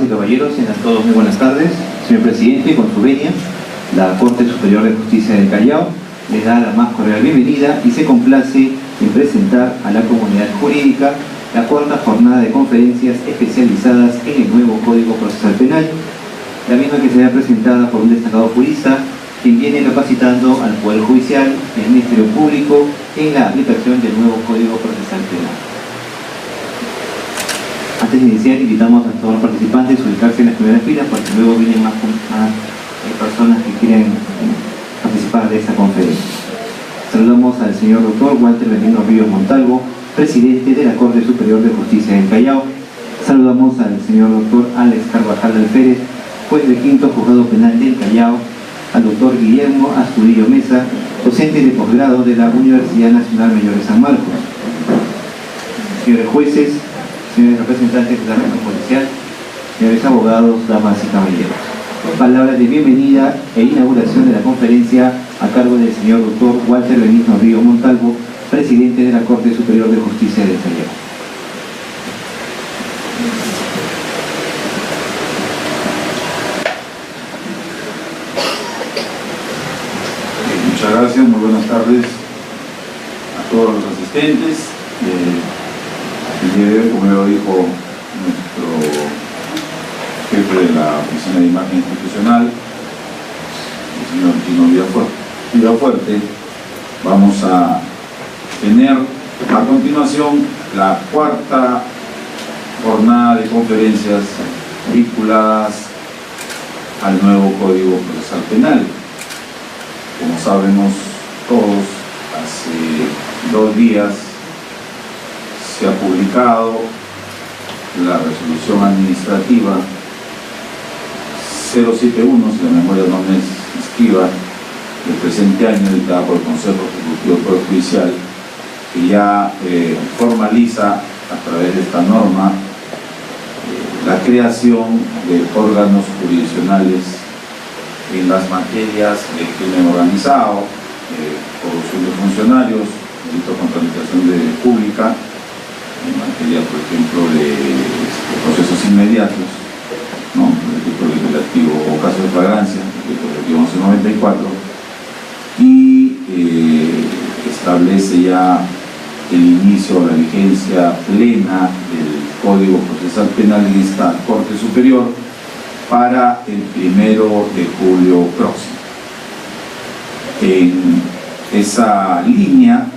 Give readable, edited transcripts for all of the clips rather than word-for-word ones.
y caballeros, tengan todos muy buenas tardes. Señor Presidente, con su venia, la Corte Superior de Justicia del Callao les da la más cordial bienvenida y se complace en presentar a la comunidad jurídica la cuarta jornada de conferencias especializadas en el nuevo Código Procesal Penal, la misma que será presentada por un destacado jurista quien viene capacitando al Poder Judicial y al Ministerio Público en la aplicación del nuevo Código Procesal Penal. Antes de iniciar, invitamos a todos los participantes a ubicarse en las primeras filas porque luego vienen más personas que quieren participar de esta conferencia. Saludamos al señor doctor Walter Benigno Ríos Montalvo, presidente de la Corte Superior de Justicia del Callao. Saludamos al señor doctor Alex Carvajal Alférez, juez del quinto juzgado penal del Callao, al doctor Guillermo Astudillo Mesa, docente de posgrado de la Universidad Nacional Mayor de San Marcos. Señores jueces, señores representantes de la Región Policial, señores abogados, damas y caballeros. Palabras de bienvenida e inauguración de la conferencia a cargo del señor doctor Walter Benigno Ríos Montalvo, presidente de la Corte Superior de Justicia del Callao. Muchas gracias, muy buenas tardes a todos los asistentes. El día de hoy, como ya lo dijo nuestro jefe de la Oficina de Imagen Institucional, el señor Tino Villafuerte, vamos a tener a continuación la cuarta jornada de conferencias vinculadas al nuevo Código Procesal Penal. Como sabemos todos, hace 2 días se ha publicado la resolución administrativa 071, si la memoria no me esquiva, del presente año, dictada por el Consejo Ejecutivo del Poder Judicial, que ya formaliza a través de esta norma la creación de órganos jurisdiccionales en las materias de crimen organizado, corrupción de funcionarios, delito contra la administración pública, en materia, por ejemplo, de procesos inmediatos, ¿no? El delito legislativo o caso de flagrancia, el delito legislativo 1194, y establece ya el inicio o la vigencia plena del Código Procesal Penal en esta Corte Superior para el 1 de julio próximo. En esa línea,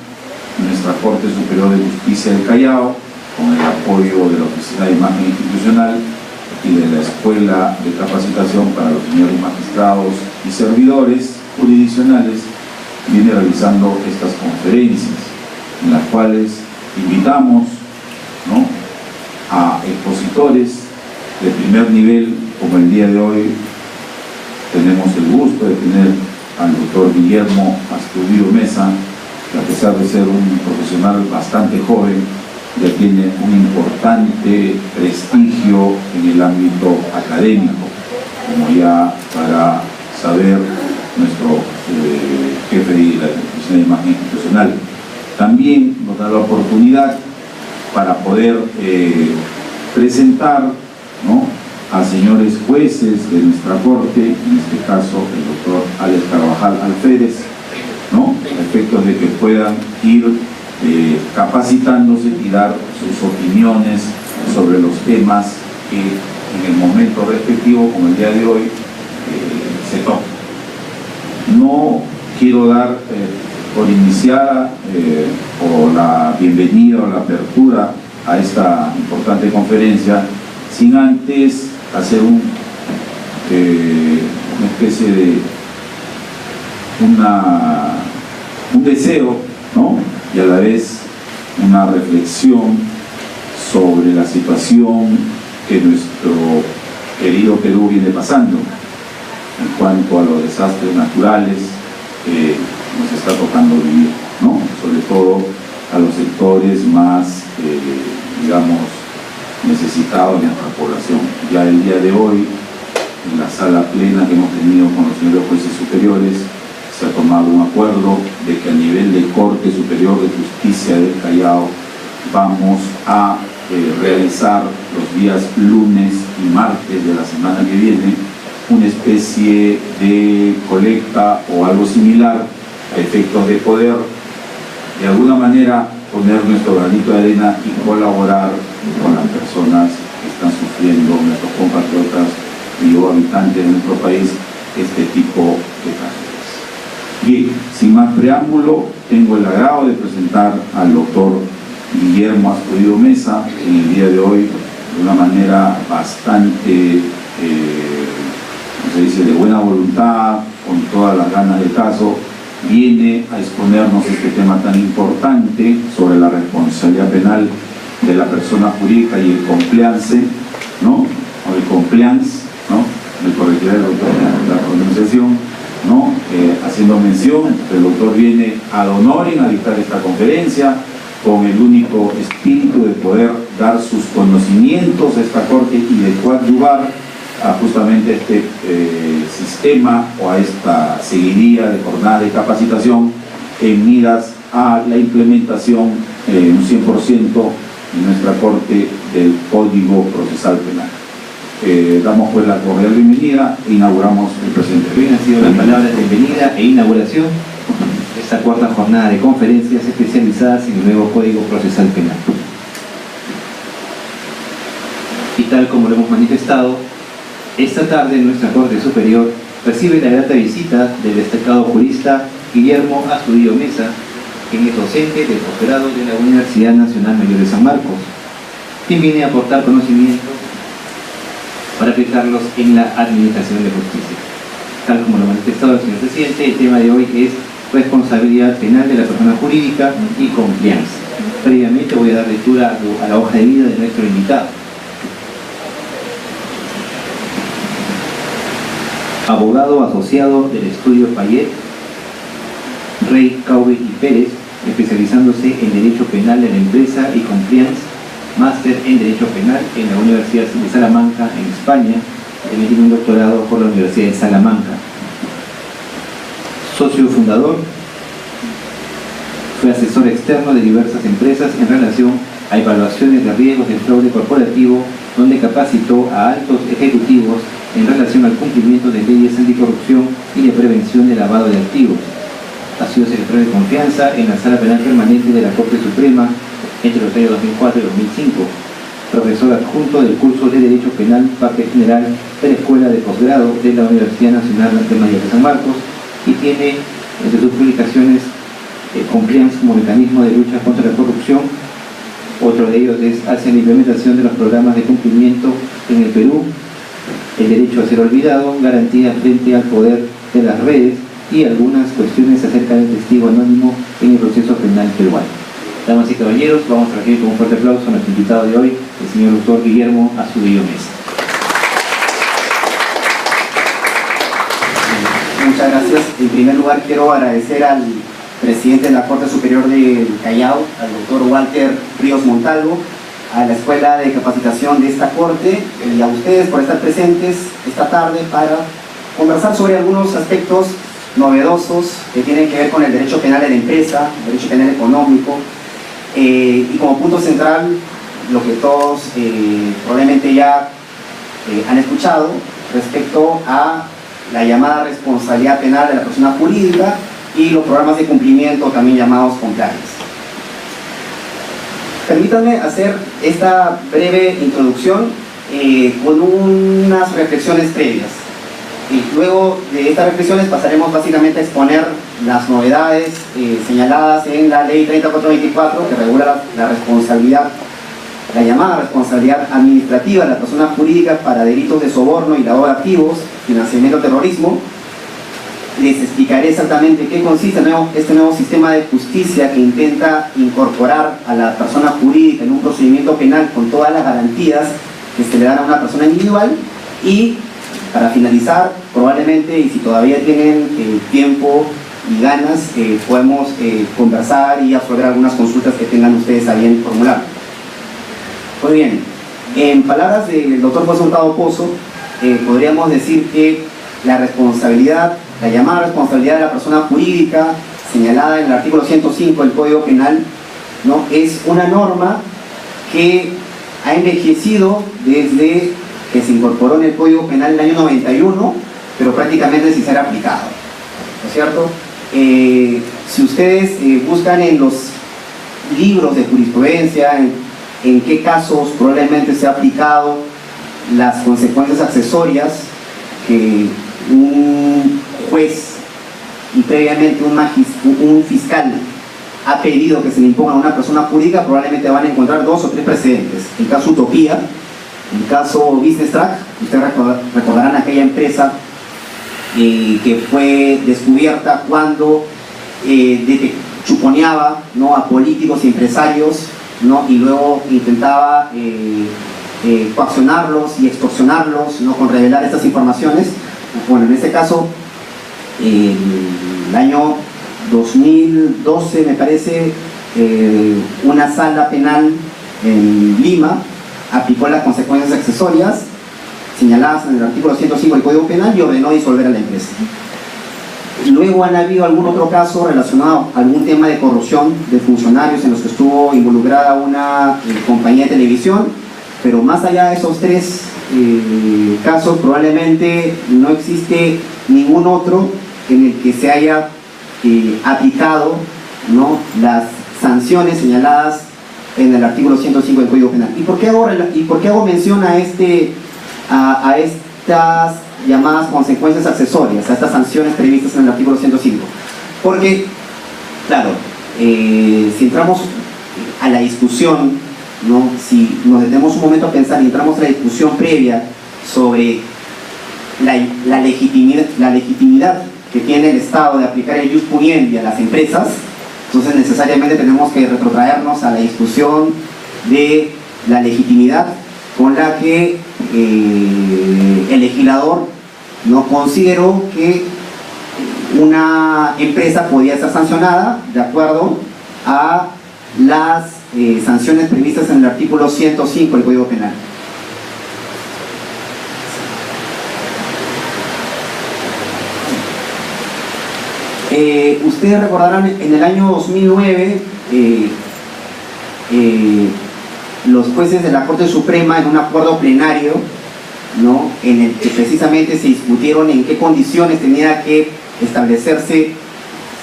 nuestra Corte Superior de Justicia del Callao, con el apoyo de la Oficina de Imagen Institucional y de la Escuela de Capacitación para los señores magistrados y servidores jurisdiccionales, viene realizando estas conferencias, en las cuales invitamos, ¿no?, a expositores de primer nivel, como el día de hoy tenemos el gusto de tener al doctor Guillermo Astudillo Mesa, que a pesar de ser un profesional bastante joven, ya tiene un importante prestigio en el ámbito académico, como ya para saber nuestro jefe de la Oficina de Imagen Institucional. También nos da la oportunidad para poder presentar, ¿no?, a señores jueces de nuestra Corte, en este caso el doctor Alex Carvajal Alférez, ¿no?, a efectos de que puedan ir capacitándose y dar sus opiniones sobre los temas que en el momento respectivo, como el día de hoy, se tocan. No quiero dar por iniciada o la bienvenida o la apertura a esta importante conferencia sin antes hacer una especie de un deseo, ¿no?, y a la vez una reflexión sobre la situación que nuestro querido Perú viene pasando en cuanto a los desastres naturales que nos está tocando vivir, ¿no?, sobre todo a los sectores más, digamos, necesitados de nuestra población. Ya el día de hoy, en la sala plena que hemos tenido con los señores jueces superiores, se ha tomado un acuerdo de que a nivel de Corte Superior de Justicia del Callao vamos a realizar los días lunes y martes de la semana que viene una especie de colecta o algo similar a efectos de poder de alguna manera poner nuestro granito de arena y colaborar con las personas que están sufriendo, nuestros compatriotas y o habitantes de nuestro país, este tipo de casos. Bien, sin más preámbulo, tengo el agrado de presentar al doctor Guillermo Astudillo Mesa, en el día de hoy, de una manera bastante, ¿cómo se dice?, de buena voluntad, con todas las ganas del caso, viene a exponernos este tema tan importante sobre la responsabilidad penal de la persona jurídica y el compliance, ¿no? O el compliance, ¿no? Me corregirá el doctor la pronunciación, ¿no? Haciendo mención, el doctor viene ad honorem a dictar esta conferencia con el único espíritu de poder dar sus conocimientos a esta corte y de coadyuvar a justamente este sistema o a esta seguidilla de jornadas de capacitación en miras a la implementación un 100% en nuestra corte del Código Procesal Penal. Damos pues la cordial bienvenida e inauguramos el presente. Bien, han sido las palabras de bienvenida e inauguración de esta cuarta jornada de conferencias especializadas en el nuevo Código Procesal Penal. Y tal como lo hemos manifestado, esta tarde nuestra Corte Superior recibe la grata visita del destacado jurista Guillermo Astudillo Mesa, quien es docente del posgrado de la Universidad Nacional Mayor de San Marcos, quien viene a aportar conocimientos para aplicarlos en la administración de justicia. Tal como lo ha manifestado el señor presidente, el tema de hoy es responsabilidad penal de la persona jurídica y compliance. Previamente voy a dar lectura a la hoja de vida de nuestro invitado. Abogado asociado del estudio Payet, Rey, Caube y Pérez, especializándose en Derecho Penal de la Empresa y Compliance, máster en Derecho Penal en la Universidad de Salamanca, en España, y tiene un doctorado por la Universidad de Salamanca. Socio fundador, fue asesor externo de diversas empresas en relación a evaluaciones de riesgos de fraude corporativo, donde capacitó a altos ejecutivos en relación al cumplimiento de leyes anticorrupción y de prevención de lavado de activos. Ha sido secretario de confianza en la Sala Penal Permanente de la Corte Suprema entre los años 2004 y 2005, profesor adjunto del curso de Derecho Penal, parte general de la Escuela de Posgrado de la Universidad Nacional Mayor de San Marcos, y tiene entre sus publicaciones Compliance como mecanismo de lucha contra la corrupción. Otro de ellos es hacia la implementación de los programas de cumplimiento en el Perú, el derecho a ser olvidado, garantía frente al poder de las redes y algunas cuestiones acerca del testigo anónimo en el proceso penal peruano. Damas y caballeros, vamos a recibir con un fuerte aplauso a nuestro invitado de hoy, el señor doctor Guillermo Astudillo Mesa. Muchas gracias. En primer lugar, quiero agradecer al presidente de la Corte Superior del Callao, al doctor Walter Ríos Montalvo, a la Escuela de Capacitación de esta Corte y a ustedes por estar presentes esta tarde para conversar sobre algunos aspectos novedosos que tienen que ver con el derecho penal de la empresa, el derecho penal económico, y como punto central, lo que todos probablemente ya han escuchado respecto a la llamada responsabilidad penal de la persona jurídica y los programas de cumplimiento, también llamados compliance. Permítanme hacer esta breve introducción con unas reflexiones previas. Y luego de estas reflexiones pasaremos básicamente a exponer las novedades señaladas en la Ley 3424, que regula la responsabilidad, la llamada responsabilidad administrativa de la persona jurídica para delitos de soborno y lavado de activos, financiamiento del terrorismo. Les explicaré exactamente qué consiste este nuevo sistema de justicia que intenta incorporar a la persona jurídica en un procedimiento penal con todas las garantías que se le dan a una persona individual. Y para finalizar, probablemente, y si todavía tienen tiempo y ganas, podemos conversar y absorber algunas consultas que tengan ustedes a bien formular. Muy bien, en palabras del doctor José Hurtado Pozo, podríamos decir que la responsabilidad, la llamada responsabilidad de la persona jurídica señalada en el artículo 105 del Código Penal, ¿no?, es una norma que ha envejecido desde que se incorporó en el Código Penal en el año 91, pero prácticamente sin ser aplicado, ¿no es cierto? Si ustedes buscan en los libros de jurisprudencia en qué casos probablemente se ha aplicado las consecuencias accesorias que un juez y previamente un fiscal ha pedido que se le imponga a una persona jurídica, probablemente van a encontrar 2 o 3 precedentes. El caso Utopía, el caso Business Track, ustedes recordarán aquella empresa que fue descubierta cuando chuponeaba, ¿no?, a políticos y empresarios, ¿no?, y luego intentaba coaccionarlos y extorsionarlos, ¿no?, con revelar estas informaciones. Bueno, en este caso, el año 2012, me parece, una sala penal en Lima aplicó las consecuencias accesorias señaladas en el artículo 105 del Código Penal y ordenó disolver a la empresa. Luego han habido algún otro caso relacionado a algún tema de corrupción de funcionarios en los que estuvo involucrada una compañía de televisión, pero más allá de esos 3 casos, probablemente no existe ningún otro en el que se haya aplicado, ¿no?, las sanciones señaladas en el artículo 105 del Código Penal. ¿Y por qué hago mención a estas llamadas consecuencias accesorias, a estas sanciones previstas en el artículo 105? Porque, claro, si entramos a la discusión, ¿no?, si nos detenemos un momento a pensar y entramos a la discusión previa sobre la legitimidad que tiene el Estado de aplicar el ius puniendi a las empresas, entonces necesariamente tenemos que retrotraernos a la discusión de la legitimidad con la que el legislador no consideró que una empresa podía ser sancionada de acuerdo a las sanciones previstas en el artículo 105 del Código Penal. Ustedes recordarán en el año 2009 los jueces de la Corte Suprema, en un acuerdo plenario, ¿no?, en el que precisamente se discutieron en qué condiciones tenía que establecerse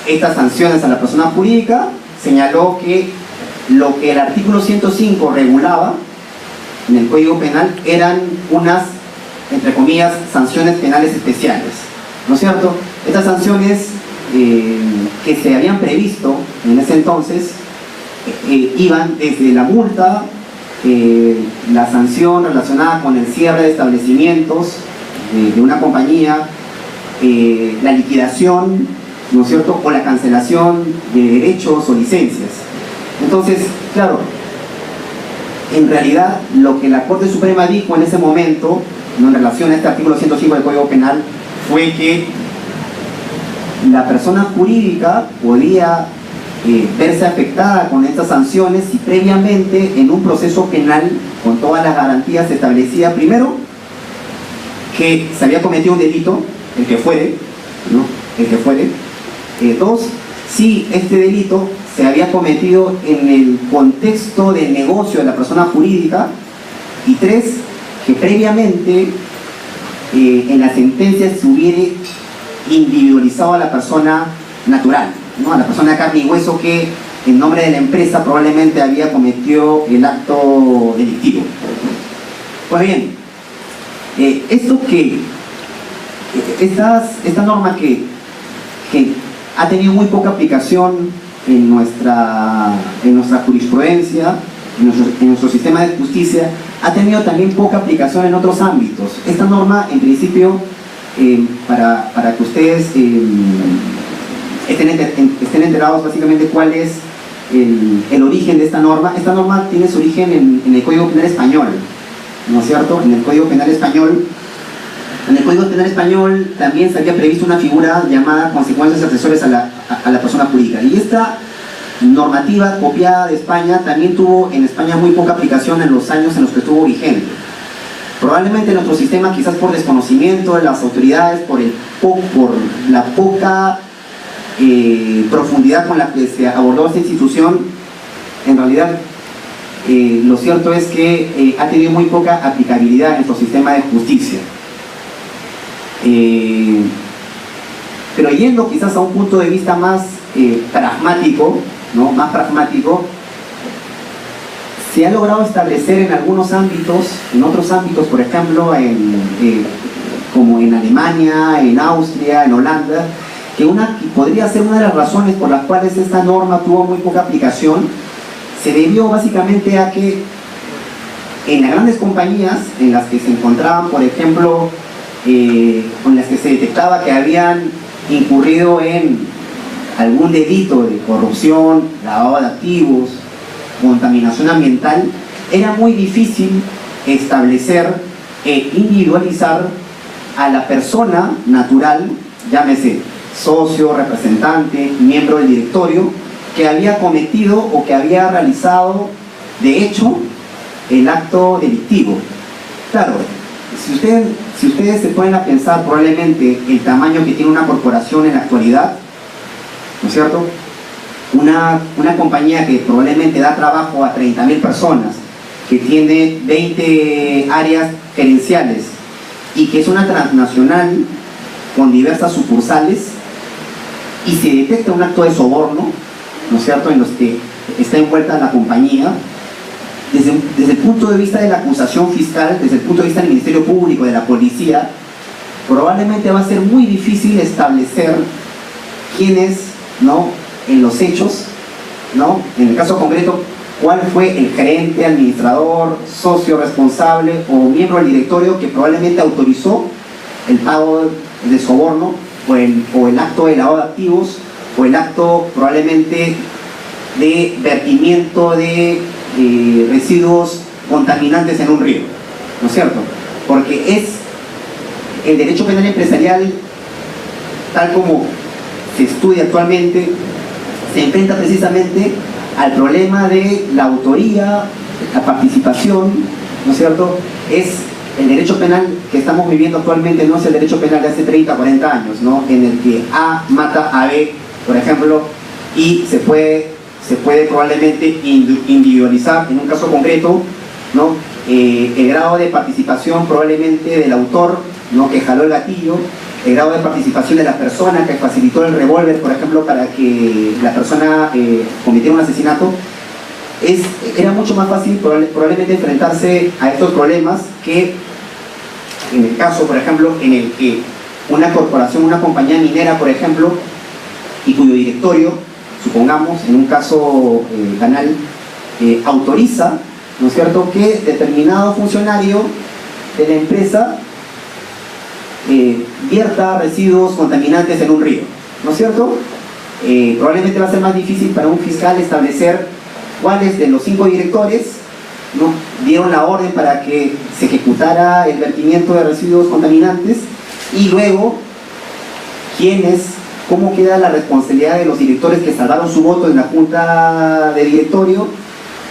estas sanciones a la persona jurídica, señaló que lo que el artículo 105 regulaba en el Código Penal eran unas, entre comillas, sanciones penales especiales, ¿no es cierto? Estas sanciones que se habían previsto en ese entonces iban desde la multa, la sanción relacionada con el cierre de establecimientos de una compañía, la liquidación, ¿no es cierto?, o la cancelación de derechos o licencias. Entonces, claro, en realidad lo que la Corte Suprema dijo en ese momento, ¿no?, en relación a este artículo 105 del Código Penal, fue que la persona jurídica podía verse afectada con estas sanciones si previamente en un proceso penal con todas las garantías se establecía, primero, que se había cometido un delito, el que fuere, ¿no?, el que fuere. 2, si este delito se había cometido en el contexto del negocio de la persona jurídica. Y 3, que previamente en la sentencia se hubiera individualizado a la persona natural, ¿no?, a la persona de carne y hueso que en nombre de la empresa probablemente había cometido el acto delictivo. Pues bien, esta norma que ha tenido muy poca aplicación en nuestra jurisprudencia, en nuestro sistema de justicia, ha tenido también poca aplicación en otros ámbitos. Esta norma, en principio, para que ustedes estén enterados básicamente cuál es el origen de esta norma. Esta norma tiene su origen en el Código Penal Español, ¿no es cierto? En el Código Penal Español. En el Código Penal Español también se había previsto una figura llamada consecuencias accesorias a la persona jurídica. Y esta normativa copiada de España también tuvo en España muy poca aplicación en los años en los que estuvo vigente. Probablemente nuestro sistema, quizás por desconocimiento de las autoridades, por la poca profundidad con la que se abordó esta institución, en realidad lo cierto es que ha tenido muy poca aplicabilidad en nuestro sistema de justicia. Pero yendo quizás a un punto de vista más pragmático, ¿no? Más pragmático, se ha logrado establecer en algunos ámbitos, en otros ámbitos, por ejemplo, como en Alemania, en Austria, en Holanda, que podría ser una de las razones por las cuales esta norma tuvo muy poca aplicación, se debió básicamente a que en las grandes compañías en las que se encontraban, por ejemplo, en las que se detectaba que habían incurrido en algún delito de corrupción, lavado de activos, contaminación ambiental, era muy difícil establecer e individualizar a la persona natural, llámese socio, representante, miembro del directorio, que había cometido o que había realizado de hecho el acto delictivo. Claro, si ustedes se ponen a pensar probablemente el tamaño que tiene una corporación en la actualidad, ¿no es cierto? Una compañía que probablemente da trabajo a 30.000 personas, que tiene 20 áreas gerenciales y que es una transnacional con diversas sucursales, y se detecta un acto de soborno, ¿no es cierto?, en los que está envuelta la compañía, desde el punto de vista de la acusación fiscal, desde el punto de vista del Ministerio Público, de la policía, probablemente va a ser muy difícil establecer quién es, ¿no?, en los hechos, ¿no?, en el caso concreto, cuál fue el gerente, administrador, socio responsable o miembro del directorio que probablemente autorizó el pago de soborno o el acto de lavado de activos o el acto probablemente de vertimiento de residuos contaminantes en un río, ¿no es cierto? Porque es el derecho penal empresarial, tal como se estudia actualmente, se enfrenta precisamente al problema de la autoría, la participación, ¿no es cierto? Es el derecho penal que estamos viviendo actualmente, no es el derecho penal de hace 30, 40 años, ¿no?, en el que A mata a B, por ejemplo, y se puede probablemente individualizar en un caso concreto, ¿no?, el grado de participación probablemente del autor, ¿no?, que jaló el gatillo, el grado de participación de la persona que facilitó el revólver, por ejemplo, para que la persona cometiera un asesinato. Era mucho más fácil probablemente enfrentarse a estos problemas que en el caso, por ejemplo, en el que una corporación, una compañía minera, por ejemplo, y cuyo directorio, supongamos, en un caso canal, autoriza, ¿no es cierto?, que determinado funcionario de la empresa vierta residuos contaminantes en un río, ¿no es cierto? Probablemente va a ser más difícil para un fiscal establecer cuáles de los 5 directores, ¿no?, dieron la orden para que se ejecutara el vertimiento de residuos contaminantes, y luego cómo queda la responsabilidad de los directores que salvaron su voto en la junta de directorio,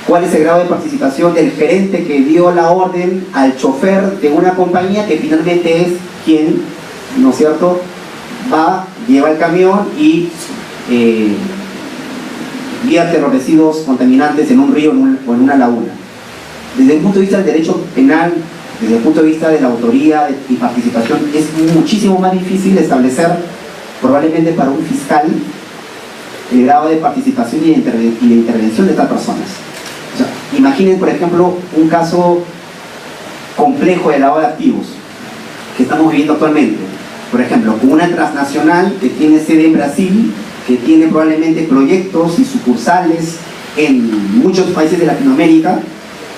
cuál es el grado de participación del gerente que dio la orden al chofer de una compañía que finalmente es quien, ¿no es cierto?, lleva el camión y vierte los residuos contaminantes en un río o en una laguna. Desde el punto de vista del derecho penal, desde el punto de vista de la autoría y participación, es muchísimo más difícil establecer, probablemente para un fiscal, el grado de participación y de intervención de estas personas. O sea, imaginen, por ejemplo, un caso complejo de lavado de activos que estamos viviendo actualmente. Por ejemplo, con una transnacional que tiene sede en Brasil, que tiene probablemente proyectos y sucursales en muchos países de Latinoamérica,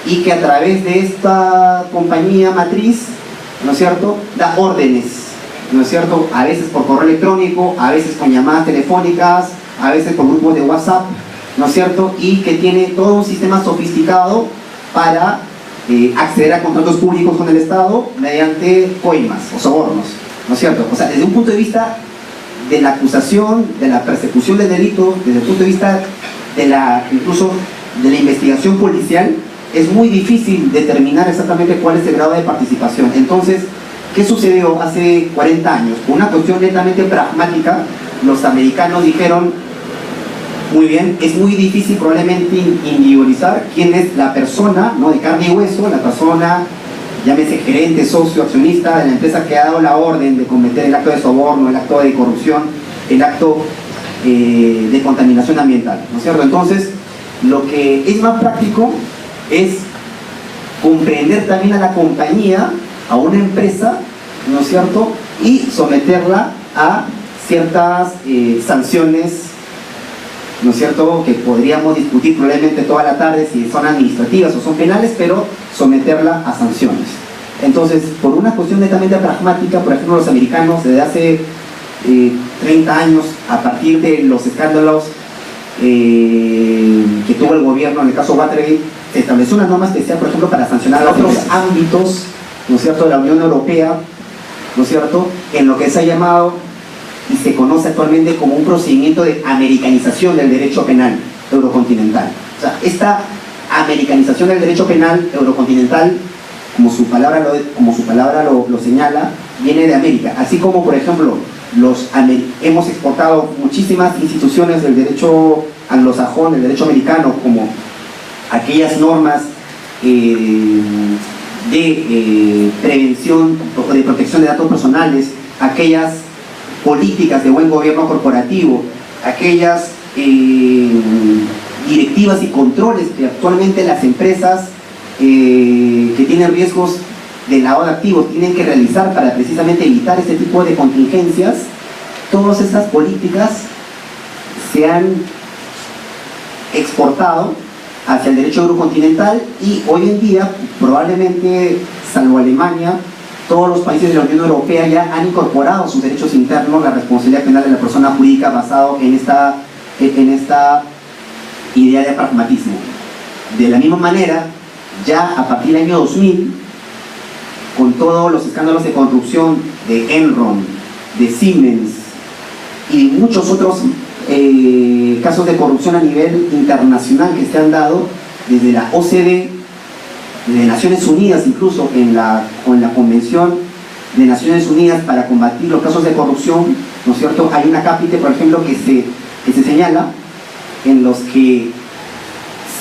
y que a través de esta compañía matriz, ¿no es cierto?, da órdenes, ¿no es cierto?, a veces por correo electrónico, a veces con llamadas telefónicas, a veces por grupos de WhatsApp, ¿no es cierto?, y que tiene todo un sistema sofisticado para acceder a contratos públicos con el Estado mediante coimas o sobornos, ¿no es cierto? O sea, desde un punto de vista de la acusación, de la persecución del delito, desde el punto de vista incluso de la investigación policial, es muy difícil determinar exactamente cuál es el grado de participación. Entonces, ¿qué sucedió hace 40 años? Por una cuestión netamente pragmática, los americanos dijeron: Muy bien, es muy difícil probablemente individualizar quién es la persona, ¿no?, de carne y hueso, la persona, llámese gerente, socio, accionista de la empresa que ha dado la orden de cometer el acto de soborno, el acto de corrupción, el acto de contaminación ambiental, ¿no es cierto? Entonces, lo que es más práctico es comprender también a la compañía, a una empresa, ¿no es cierto?, y someterla a ciertas sanciones, ¿no es cierto?, que podríamos discutir probablemente toda la tarde si son administrativas o son penales, pero someterla a sanciones. Entonces, por una cuestión netamente pragmática, por ejemplo, los americanos desde hace 30 años, a partir de los escándalos que tuvo el gobierno en el caso Watergate, se estableció una norma especial, por ejemplo, para sancionar a otros ámbitos, ¿no es cierto?, de la Unión Europea, ¿no es cierto?, en lo que se ha llamado y se conoce actualmente como un procedimiento de americanización del derecho penal eurocontinental. O sea, esta americanización del derecho penal eurocontinental, como su palabra lo señala, viene de América. Así como, por ejemplo, hemos exportado muchísimas instituciones del derecho anglosajón, del derecho americano, como aquellas normas de prevención o de protección de datos personales, aquellas políticas de buen gobierno corporativo, aquellas directivas y controles que actualmente las empresas que tienen riesgos de lavado de activos tienen que realizar para precisamente evitar este tipo de contingencias. Todas estas políticas se han exportado hacia el derecho eurocontinental y hoy en día probablemente, salvo Alemania, todos los países de la Unión Europea ya han incorporado sus derechos internos la responsabilidad penal de la persona jurídica basado en esta idea de pragmatismo. De la misma manera, ya a partir del año 2000, con todos los escándalos de corrupción de Enron, de Siemens y muchos otros casos de corrupción a nivel internacional que se han dado desde la OCDE, de Naciones Unidas, incluso en la Convención de Naciones Unidas para combatir los casos de corrupción, ¿no es cierto? Hay una cápite, por ejemplo, que se señala en los que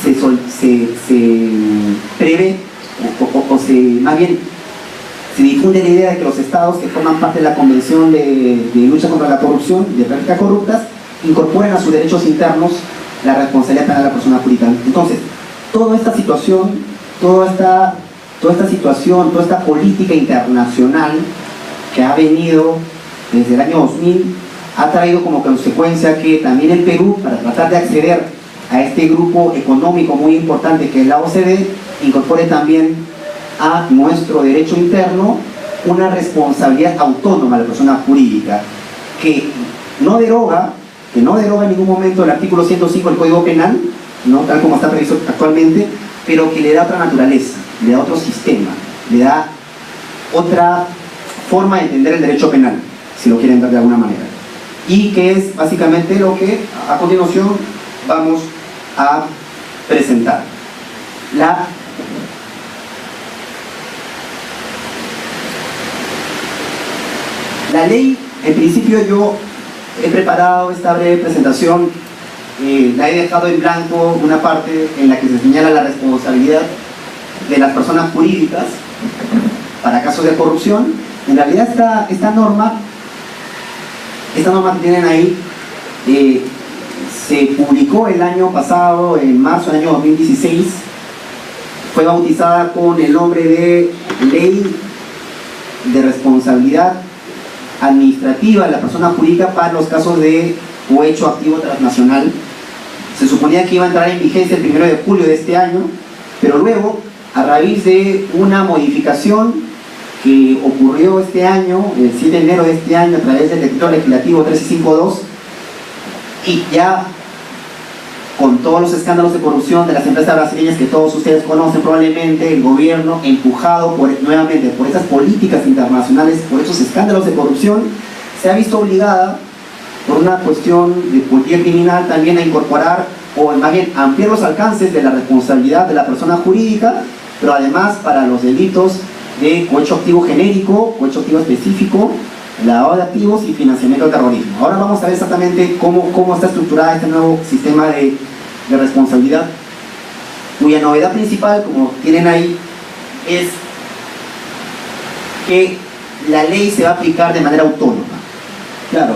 se prevé más bien se difunde la idea de que los estados que forman parte de la Convención de lucha contra la corrupción, de prácticas corruptas, incorporen a sus derechos internos la responsabilidad penal de la persona jurídica. Entonces, toda esta situación, toda esta política internacional que ha venido desde el año 2000 ha traído como consecuencia que también el Perú, para tratar de acceder a este grupo económico muy importante que es la OCDE, incorpore también a nuestro derecho interno una responsabilidad autónoma de la persona jurídica que no deroga en ningún momento el artículo 105 del Código Penal, ¿no?, tal como está previsto actualmente, pero que le da otra naturaleza, le da otro sistema, le da otra forma de entender el derecho penal, si lo quieren ver de alguna manera, y que es básicamente lo que a continuación vamos a presentar. La ley, en principio yo he preparado esta breve presentación, la he dejado en blanco una parte en la que se señala la responsabilidad de las personas jurídicas para casos de corrupción. En realidad esta norma que tienen ahí se publicó el año pasado, en marzo del año 2016, fue bautizada con el nombre de Ley de Responsabilidad Administrativa de la Persona Jurídica para los casos de cohecho activo transnacional. Se suponía que iba a entrar en vigencia el 1 de julio de este año, pero luego, a raíz de una modificación que ocurrió este año, el 7 de enero de este año, a través del decreto legislativo 1352, y ya con todos los escándalos de corrupción de las empresas brasileñas que todos ustedes conocen probablemente, el gobierno, empujado nuevamente por esas políticas internacionales, por esos escándalos de corrupción, se ha visto obligada, por una cuestión de política criminal, también a incorporar, o más bien ampliar los alcances de la responsabilidad de la persona jurídica, pero además para los delitos de cohecho activo genérico, cohecho activo específico, lavado de activos y financiamiento al terrorismo. Ahora vamos a ver exactamente cómo está estructurada este nuevo sistema de responsabilidad, cuya novedad principal, como tienen ahí, es que la ley se va a aplicar de manera autónoma. Claro,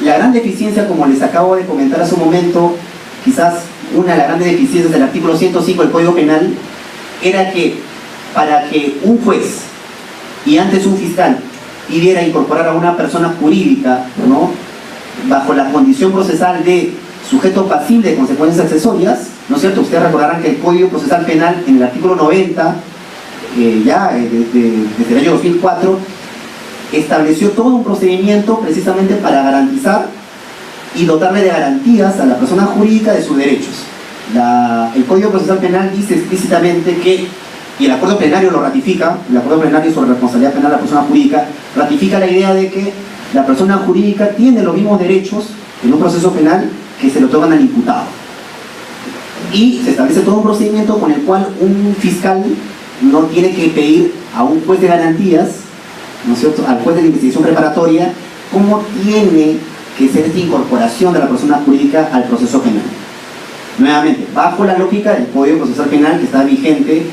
la gran deficiencia, como les acabo de comentar hace un momento, quizás una de las grandes deficiencias del artículo 105 del Código Penal, era que para que un juez y antes un fiscal pidiera incorporar a una persona jurídica, ¿no?, bajo la condición procesal de sujeto pasible de consecuencias accesorias, ¿no es cierto? Ustedes recordarán que el Código Procesal Penal, en el artículo 90, desde el año 2004, estableció todo un procedimiento precisamente para garantizar y dotarle de garantías a la persona jurídica de sus derechos. El Código Procesal Penal dice explícitamente que, y el acuerdo plenario lo ratifica, el acuerdo plenario sobre responsabilidad penal de la persona jurídica, ratifica la idea de que la persona jurídica tiene los mismos derechos en un proceso penal que se le otorgan al imputado. Y se establece todo un procedimiento con el cual un fiscal no tiene que pedir a un juez de garantías, ¿no es cierto?, al juez de la investigación preparatoria, cómo tiene que ser esta incorporación de la persona jurídica al proceso penal. Nuevamente, bajo la lógica del Código Procesal Penal que está vigente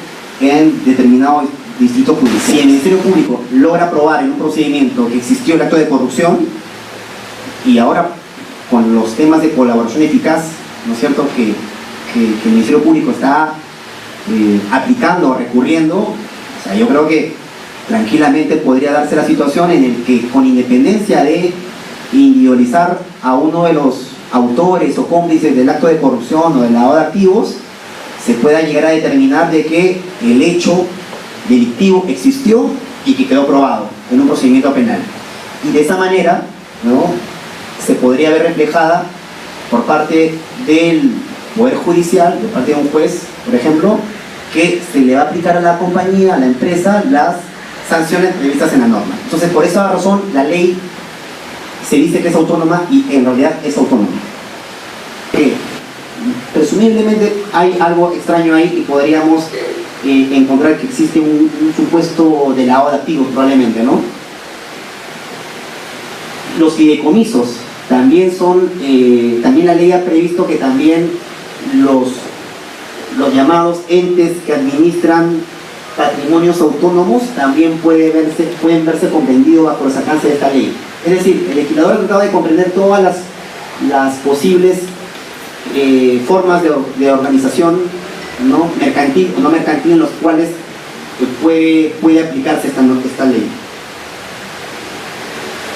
en determinado distrito judicial. Si el Ministerio Público logra probar en un procedimiento que existió el acto de corrupción, y ahora con los temas de colaboración eficaz, ¿no es cierto?, que el Ministerio Público está aplicando o recurriendo, o sea, yo creo que tranquilamente podría darse la situación en el que, con independencia de individualizar a uno de los autores o cómplices del acto de corrupción o del lavado de activos, se pueda llegar a determinar de que el hecho delictivo existió y que quedó probado en un procedimiento penal. Y de esa manera, ¿no?, se podría ver reflejada por parte del Poder Judicial, de parte de un juez, por ejemplo, que se le va a aplicar a la compañía, a la empresa, las sanciones previstas en la norma. Entonces, por esa razón, la ley se dice que es autónoma y en realidad es autónoma. Presumiblemente hay algo extraño ahí y podríamos encontrar que existe un supuesto de lavado de activos, probablemente, ¿no? Los fideicomisos también son, también la ley ha previsto que también los llamados entes que administran patrimonios autónomos también pueden verse comprendidos bajo los alcances de esta ley. Es decir, el legislador ha tratado de comprender todas las posibles formas de organización, ¿no?, mercantil o no mercantil, en los cuales puede aplicarse esta ley.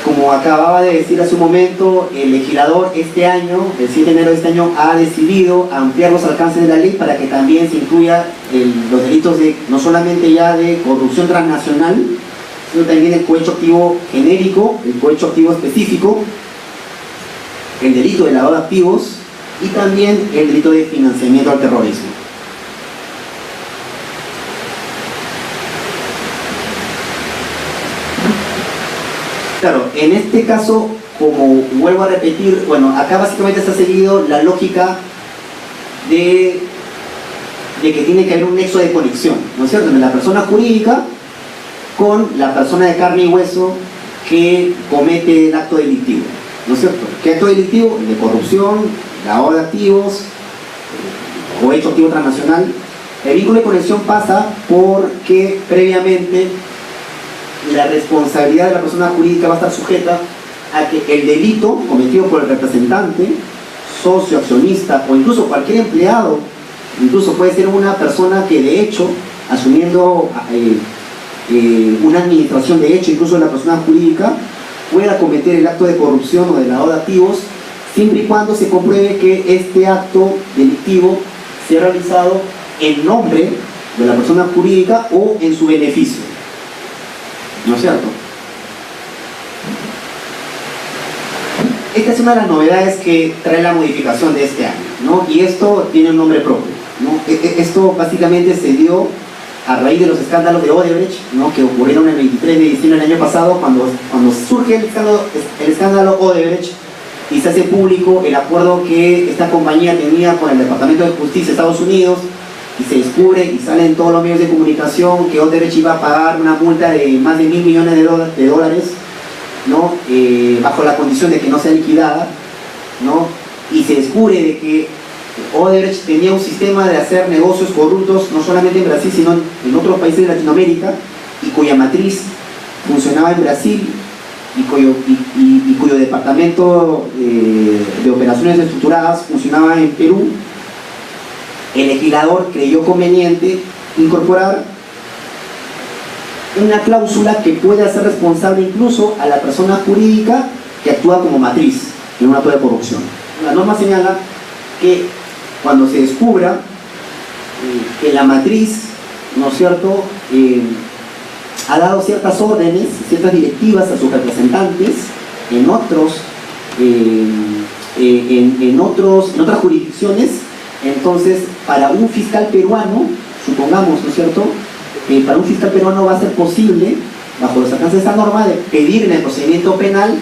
Como acababa de decir hace un momento, el legislador este año, el 7 de enero de este año, ha decidido ampliar los alcances de la ley para que también se incluya los delitos no solamente ya de corrupción transnacional, sino también el cohecho activo genérico, el cohecho activo específico, el delito de lavado de activos y también el delito de financiamiento al terrorismo. Claro, en este caso, como vuelvo a repetir, bueno, acá básicamente está seguido la lógica de que tiene que haber un nexo de conexión, ¿no es cierto?, entre la persona jurídica con la persona de carne y hueso que comete el acto delictivo, ¿no es cierto? ¿Qué acto delictivo? El de corrupción, lavado de activos, o hecho activo transnacional. El vínculo de conexión pasa porque previamente la responsabilidad de la persona jurídica va a estar sujeta a que el delito cometido por el representante, socio, accionista o incluso cualquier empleado, incluso puede ser una persona que de hecho, asumiendo una administración de hecho, incluso la persona jurídica, pueda cometer el acto de corrupción o de lavado de activos, siempre y cuando se compruebe que este acto delictivo se ha realizado en nombre de la persona jurídica o en su beneficio. ¿No es cierto? Esta es una de las novedades que trae la modificación de este año, ¿no? Y esto tiene un nombre propio, ¿no? Esto básicamente se dio a raíz de los escándalos de Odebrecht, ¿no?, que ocurrieron el 23 de diciembre del año pasado, cuando surge el escándalo Odebrecht y se hace público el acuerdo que esta compañía tenía con el Departamento de Justicia de Estados Unidos, y se descubre y sale en todos los medios de comunicación que Odebrecht iba a pagar una multa de más de $1.000 millones de dólares ¿no? Bajo la condición de que no sea liquidada, ¿no? Y se descubre de que Odebrecht tenía un sistema de hacer negocios corruptos no solamente en Brasil sino en otros países de Latinoamérica, y cuya matriz funcionaba en Brasil y cuyo departamento de operaciones estructuradas funcionaba en Perú. El legislador creyó conveniente incorporar una cláusula que puede hacer responsable incluso a la persona jurídica que actúa como matriz en un acto de corrupción. La norma señala que cuando se descubra que la matriz, ¿no es cierto?, ha dado ciertas órdenes, ciertas directivas a sus representantes en otras jurisdicciones, entonces para un fiscal peruano, supongamos, ¿no es cierto?, para un fiscal peruano va a ser posible, bajo los alcances de esta norma, de pedir en el procedimiento penal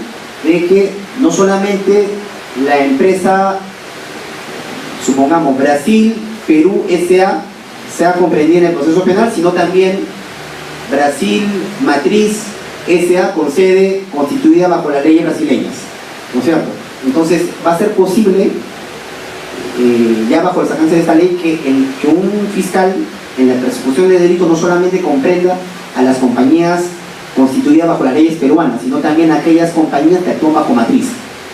de que no solamente la empresa, supongamos, Brasil, Perú, S.A., sea comprendida en el proceso penal, sino también Brasil, Matriz, S.A., con sede constituida bajo las leyes brasileñas, ¿no es cierto? Entonces va a ser posible, ya bajo los alcances de esta ley, que un fiscal en la persecución de delitos no solamente comprenda a las compañías constituidas bajo las leyes peruanas, sino también a aquellas compañías que actúan bajo matriz.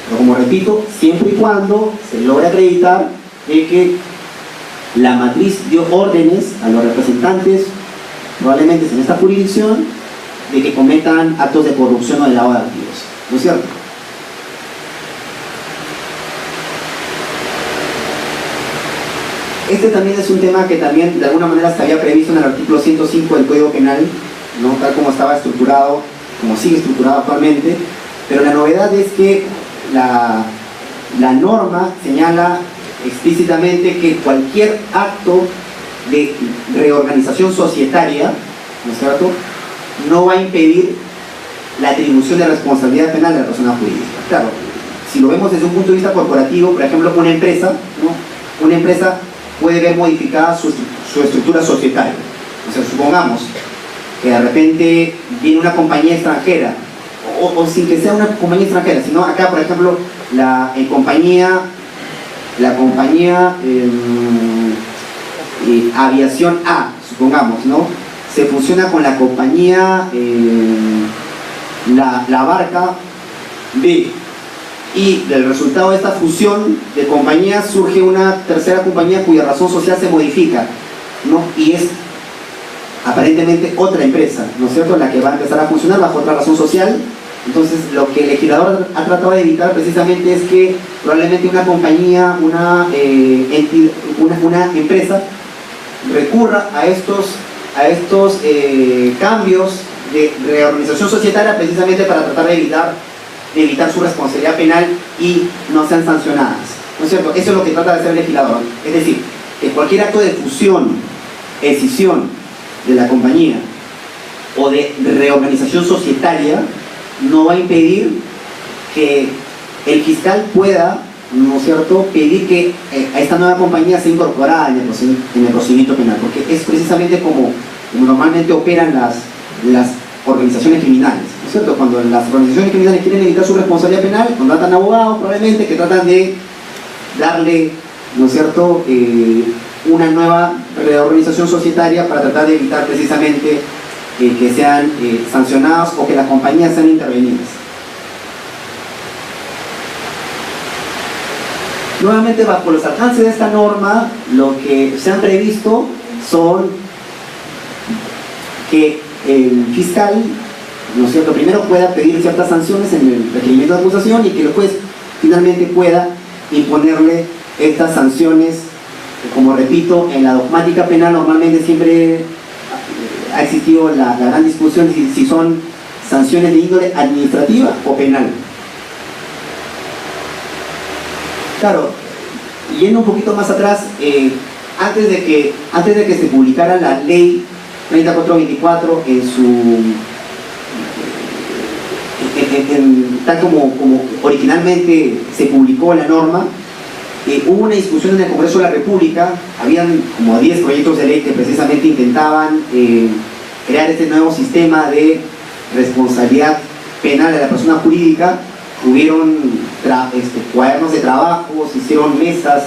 Pero como repito, siempre y cuando se logre acreditar de que la matriz dio órdenes a los representantes, probablemente en esta jurisdicción, de que cometan actos de corrupción o de lavado de activos, ¿no es cierto? Este también es un tema que también de alguna manera se había previsto en el artículo 105 del Código Penal, ¿no?, tal como estaba estructurado, como sigue estructurado actualmente, pero la novedad es que la norma señala explícitamente que cualquier acto de reorganización societaria, ¿no es cierto?, no va a impedir la atribución de responsabilidad penal de la persona jurídica. Claro, si lo vemos desde un punto de vista corporativo, por ejemplo, una empresa, ¿no?, una empresa puede ver modificada su estructura societaria. O sea, supongamos que de repente viene una compañía extranjera, o sin que sea una compañía extranjera, sino acá, por ejemplo, la compañía Aviación A, supongamos, ¿no?, se fusiona con la compañía la Barca B, y del resultado de esta fusión de compañías surge una tercera compañía cuya razón social se modifica, ¿no?, y es aparentemente otra empresa, ¿no es cierto?, la que va a empezar a funcionar bajo otra razón social. Entonces lo que el legislador ha tratado de evitar precisamente es que probablemente una compañía, una empresa recurra a estos cambios de reorganización societaria precisamente para tratar de evitar su responsabilidad penal y no sean sancionadas, ¿no es cierto? Eso es lo que trata de hacer el legislador, es decir, que cualquier acto de fusión, escisión de la compañía o de reorganización societaria no va a impedir que el fiscal pueda, ¿no es cierto?, pedir que a esta nueva compañía sea incorporada en el procedimiento penal, porque es precisamente como normalmente operan las organizaciones criminales, ¿no es cierto? Cuando las organizaciones criminales quieren evitar su responsabilidad penal, contratan abogados probablemente que tratan de darle, ¿no es cierto?, una nueva reorganización societaria para tratar de evitar precisamente que sean sancionados o que las compañías sean intervenidas. Nuevamente, bajo los alcances de esta norma, lo que se han previsto son que el fiscal, ¿no es cierto?, primero pueda pedir ciertas sanciones en el requerimiento de acusación y que el juez finalmente pueda imponerle estas sanciones. Como repito, en la dogmática penal normalmente siempre ha existido la gran discusión si son sanciones de índole administrativa o penal. Claro, yendo un poquito más atrás, antes de que se publicara la ley 3424 tal como originalmente se publicó la norma, hubo una discusión en el Congreso de la República. Habían como 10 proyectos de ley que precisamente intentaban crear este nuevo sistema de responsabilidad penal de la persona jurídica, hubieron cuadernos de trabajo, se hicieron mesas,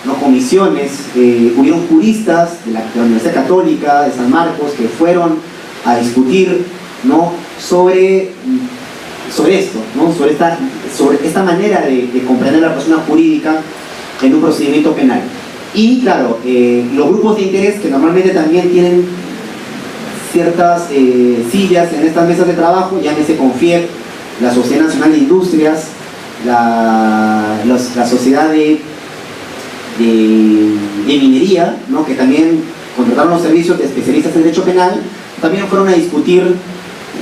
¿no? Comisiones, hubieron juristas de la Universidad Católica de San Marcos que fueron a discutir, ¿no? sobre esto, ¿no? sobre esta manera de comprender la persona jurídica en un procedimiento penal. Y claro, los grupos de interés que normalmente también tienen ciertas sillas en estas mesas de trabajo, llámese CONFIEP, la Sociedad Nacional de Industrias, la Sociedad de Minería, ¿no? Que también contrataron los servicios de especialistas en derecho penal, también fueron a discutir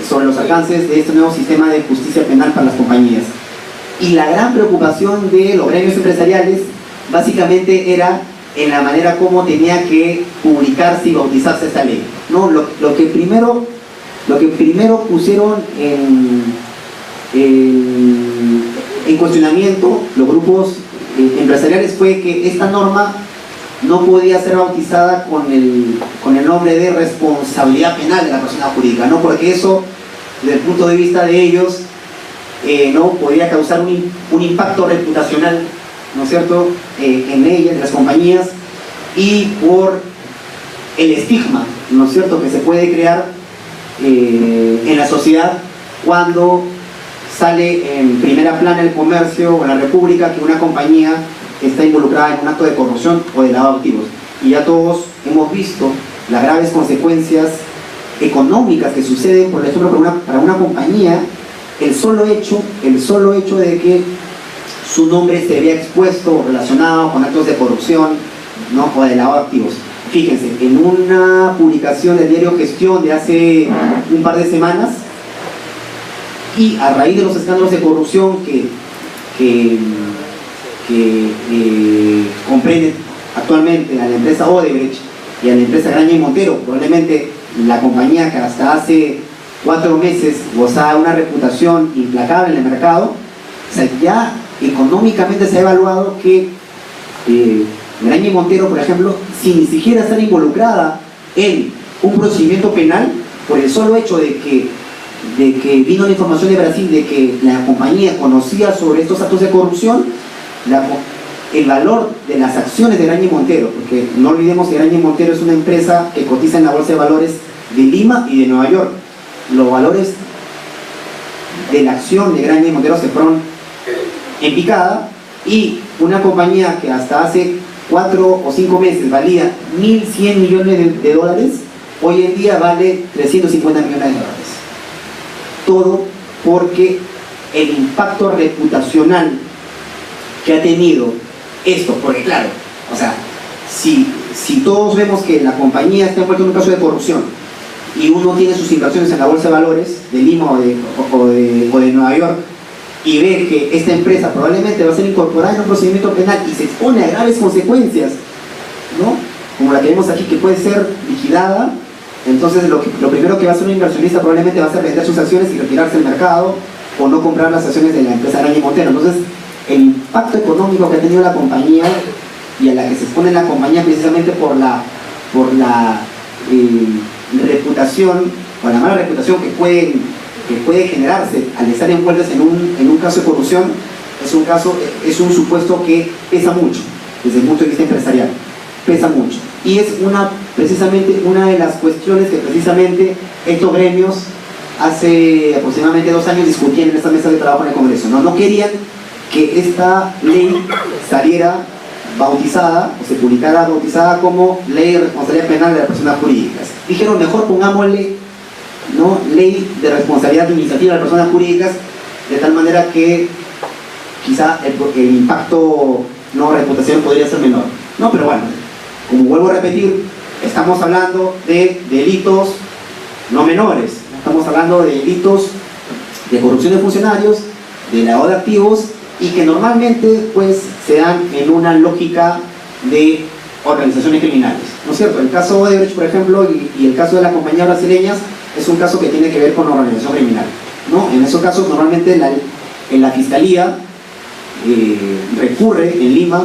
sobre los alcances de este nuevo sistema de justicia penal para las compañías. Y la gran preocupación de los gremios empresariales básicamente era en la manera como tenía que publicarse y bautizarse esta ley, ¿no? Lo que primero pusieron en cuestionamiento los grupos empresariales fue que esta norma no podía ser bautizada con el nombre de responsabilidad penal de la persona jurídica, ¿no? Porque eso, desde el punto de vista de ellos, no podía causar un impacto reputacional, ¿no es cierto?, en ellas, en las compañías, y por el estigma, ¿no es cierto?, que se puede crear en la sociedad cuando sale en primera plana el comercio o la república que una compañía está involucrada en un acto de corrupción o de lavado de activos. Y ya todos hemos visto las graves consecuencias económicas que suceden, por ejemplo, para una compañía, el solo hecho de que su nombre se vea expuesto o relacionado con actos de corrupción, ¿no?, o de lavado de activos. Fíjense, en una publicación del diario Gestión de hace un par de semanas, y a raíz de los escándalos de corrupción que comprenden actualmente a la empresa Odebrecht y a la empresa Graña y Montero, probablemente la compañía que hasta hace 4 meses gozaba de una reputación implacable en el mercado, o sea, ya económicamente se ha evaluado que Graña y Montero, por ejemplo, sin ni siquiera estar involucrada en un procedimiento penal, por el solo hecho de que vino la información de Brasil de que la compañía conocía sobre estos actos de corrupción, el valor de las acciones de Graña y Montero, porque no olvidemos que Graña y Montero es una empresa que cotiza en la Bolsa de Valores de Lima y de Nueva York. Los valores de la acción de Graña y Montero se fueron en picada, y una compañía que hasta hace 4 o 5 meses valía 1.100 millones de dólares, hoy en día vale 350 millones de dólares. Todo porque el impacto reputacional que ha tenido esto, porque claro, o sea, si todos vemos que la compañía está envuelta en un caso de corrupción y uno tiene sus inversiones en la Bolsa de Valores de Lima o de Nueva York, y ve que esta empresa probablemente va a ser incorporada en un procedimiento penal y se expone a graves consecuencias, ¿no?, como la que vemos aquí, que puede ser vigilada, entonces lo primero que va a hacer un inversionista probablemente va a ser vender sus acciones y retirarse del mercado, o no comprar las acciones de la empresa Graña y Montero. Entonces el impacto económico que ha tenido la compañía y a la que se expone la compañía precisamente por la reputación o la mala reputación que puede generarse al estar envueltos en un caso de corrupción, es un supuesto que pesa mucho desde el punto de vista empresarial, pesa mucho, y es precisamente una de las cuestiones que precisamente estos gremios hace aproximadamente 2 años discutían en esta mesa de trabajo en el Congreso, no querían que esta ley saliera bautizada o se publicara bautizada como Ley de Responsabilidad Penal de las Personas Jurídicas. Dijeron, mejor pongámosle, ¿no?, Ley de Responsabilidad Administrativa de las Personas Jurídicas, de tal manera que quizá el impacto reputacional podría ser menor. No, pero bueno, como vuelvo a repetir, estamos hablando de delitos no menores, estamos hablando de delitos de corrupción de funcionarios, de lavado de activos, y que normalmente pues se dan en una lógica de organizaciones criminales, ¿no es cierto? El caso Odebrecht, por ejemplo, y el caso de las compañías brasileñas es un caso que tiene que ver con la organización criminal, ¿no? En esos casos normalmente en la fiscalía recurre en Lima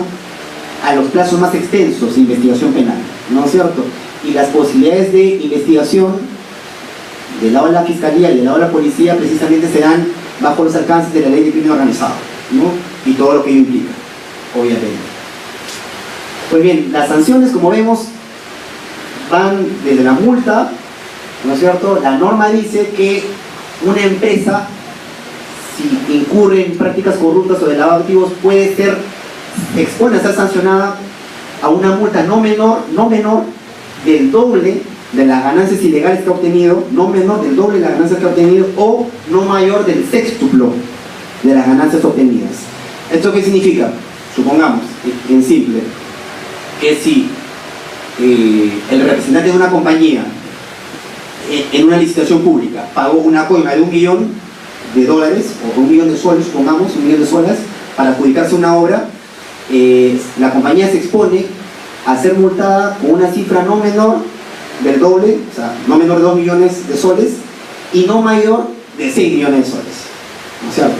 a los plazos más extensos de investigación penal, ¿no es cierto? Y las posibilidades de investigación del lado de la fiscalía y del lado de la policía precisamente se dan bajo los alcances de la ley de crimen organizado, ¿no? Y todo lo que ello implica, obviamente. Pues bien, las sanciones, como vemos, van desde la multa, ¿no es cierto? La norma dice que una empresa, si incurre en prácticas corruptas o de lavado de activos, expone a ser sancionada a una multa no menor del doble de las ganancias ilegales que ha obtenido, no menor del doble de las ganancias que ha obtenido, o no mayor del sextuplo de las ganancias obtenidas. ¿Esto qué significa? Supongamos, en simple, que si el representante de una compañía en una licitación pública pagó una coima de $1 millón o $1 millón de soles, supongamos, $1 millón de soles, para adjudicarse una obra, la compañía se expone a ser multada con una cifra no menor del doble, o sea, no menor de 2 millones de soles y no mayor de 6 millones de soles, ¿no es cierto?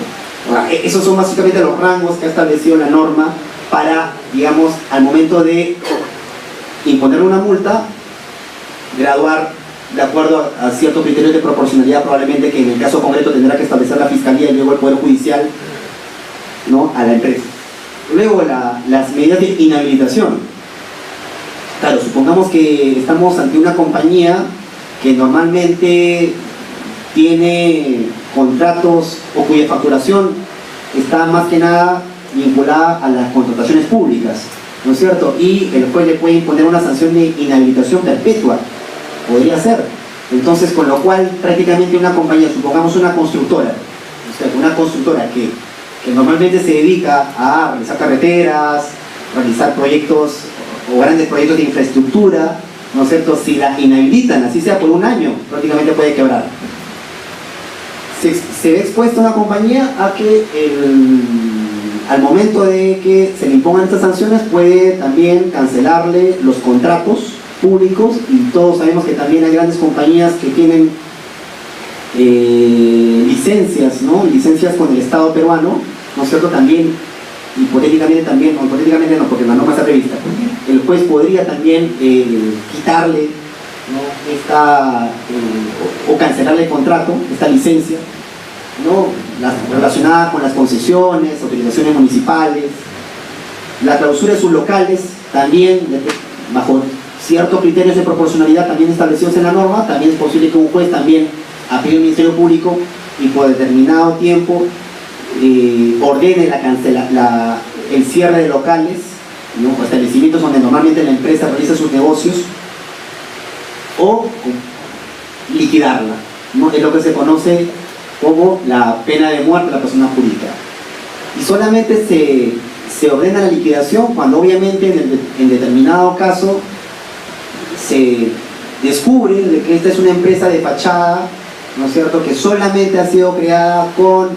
Ahora, esos son básicamente los rangos que ha establecido la norma para, digamos, al momento de imponer una multa, graduar de acuerdo a ciertos criterios de proporcionalidad, probablemente que en el caso concreto tendrá que establecer la Fiscalía y luego el Poder Judicial, ¿no?, a la empresa. Luego las medidas de inhabilitación. Claro, supongamos que estamos ante una compañía que normalmente tiene contratos o cuya facturación está más que nada vinculada a las contrataciones públicas, ¿no es cierto? Y el juez le puede imponer una sanción de inhabilitación perpetua, podría ser. Entonces, con lo cual prácticamente una compañía, supongamos una constructora, o sea, una constructora que normalmente se dedica a realizar carreteras, realizar proyectos o grandes proyectos de infraestructura, ¿no es cierto? Si la inhabilitan, así sea por un año, prácticamente puede quebrar. Se ve expuesta una compañía a que al momento de que se le impongan estas sanciones puede también cancelarle los contratos públicos, y todos sabemos que también hay grandes compañías que tienen licencias, ¿no? Licencias con el Estado peruano, ¿no es cierto? También, hipotéticamente también, no, hipotéticamente no, porque la norma está prevista, el juez podría también quitarle, ¿no?, o cancelarle el contrato, esta licencia, ¿no?, relacionada con las concesiones, autorizaciones municipales, la clausura de sus locales, también bajo ciertos criterios de proporcionalidad también establecidos en la norma. También es posible que un juez también, a pedido del Ministerio Público y por determinado tiempo, ordene el cierre de locales, ¿no?, o establecimientos donde normalmente la empresa realiza sus negocios, o liquidarla, ¿no? Es lo que se conoce como la pena de muerte de la persona jurídica. Y solamente se ordena la liquidación cuando obviamente en determinado caso se descubre de que esta es una empresa de fachada, ¿no es cierto?, que solamente ha sido creada con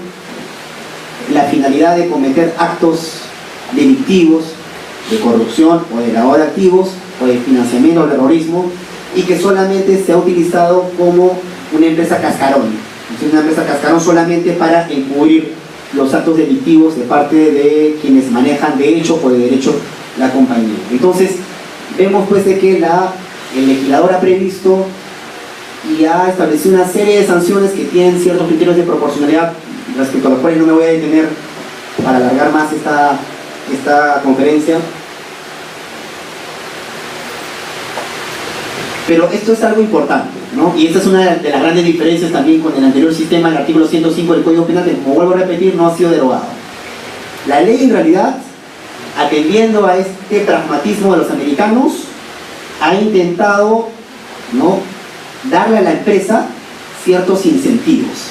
la finalidad de cometer actos delictivos de corrupción o de lavado de activos o de financiamiento al terrorismo, y que solamente se ha utilizado como una empresa cascarón, es una empresa cascarón solamente para encubrir los actos delictivos de parte de quienes manejan de hecho o de derecho la compañía. Entonces vemos pues de que el legislador ha previsto y ha establecido una serie de sanciones que tienen ciertos criterios de proporcionalidad, respecto a los cuales no me voy a detener para alargar más esta conferencia. Pero esto es algo importante, ¿no? Y esta es una de las grandes diferencias también con el anterior sistema, el artículo 105 del Código Penal, que, como vuelvo a repetir, no ha sido derogado. La ley, en realidad, atendiendo a este pragmatismo de los americanos, ha intentado, ¿no?, darle a la empresa ciertos incentivos.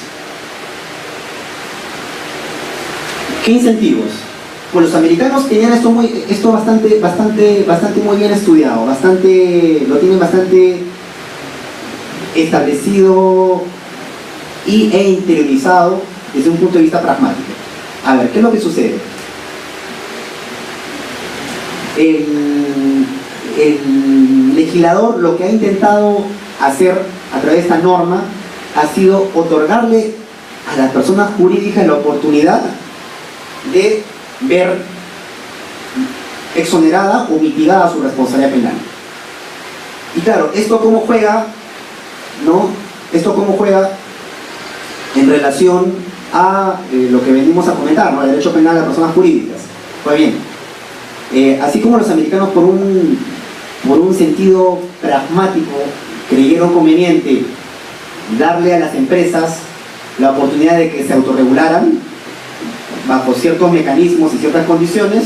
¿Qué incentivos? Pues los americanos tenían esto bastante muy bien estudiado, lo tienen bastante establecido e interiorizado desde un punto de vista pragmático. A ver, ¿qué es lo que sucede? El legislador lo que ha intentado hacer a través de esta norma ha sido otorgarle a la persona jurídica la oportunidad de ver exonerada o mitigada su responsabilidad penal. Y claro, ¿esto cómo juega, no? Esto cómo juega en relación a lo que venimos a comentar, ¿no? El derecho penal a personas jurídicas. Pues bien, así como los americanos por un sentido pragmático creyeron conveniente darle a las empresas la oportunidad de que se autorregularan bajo ciertos mecanismos y ciertas condiciones,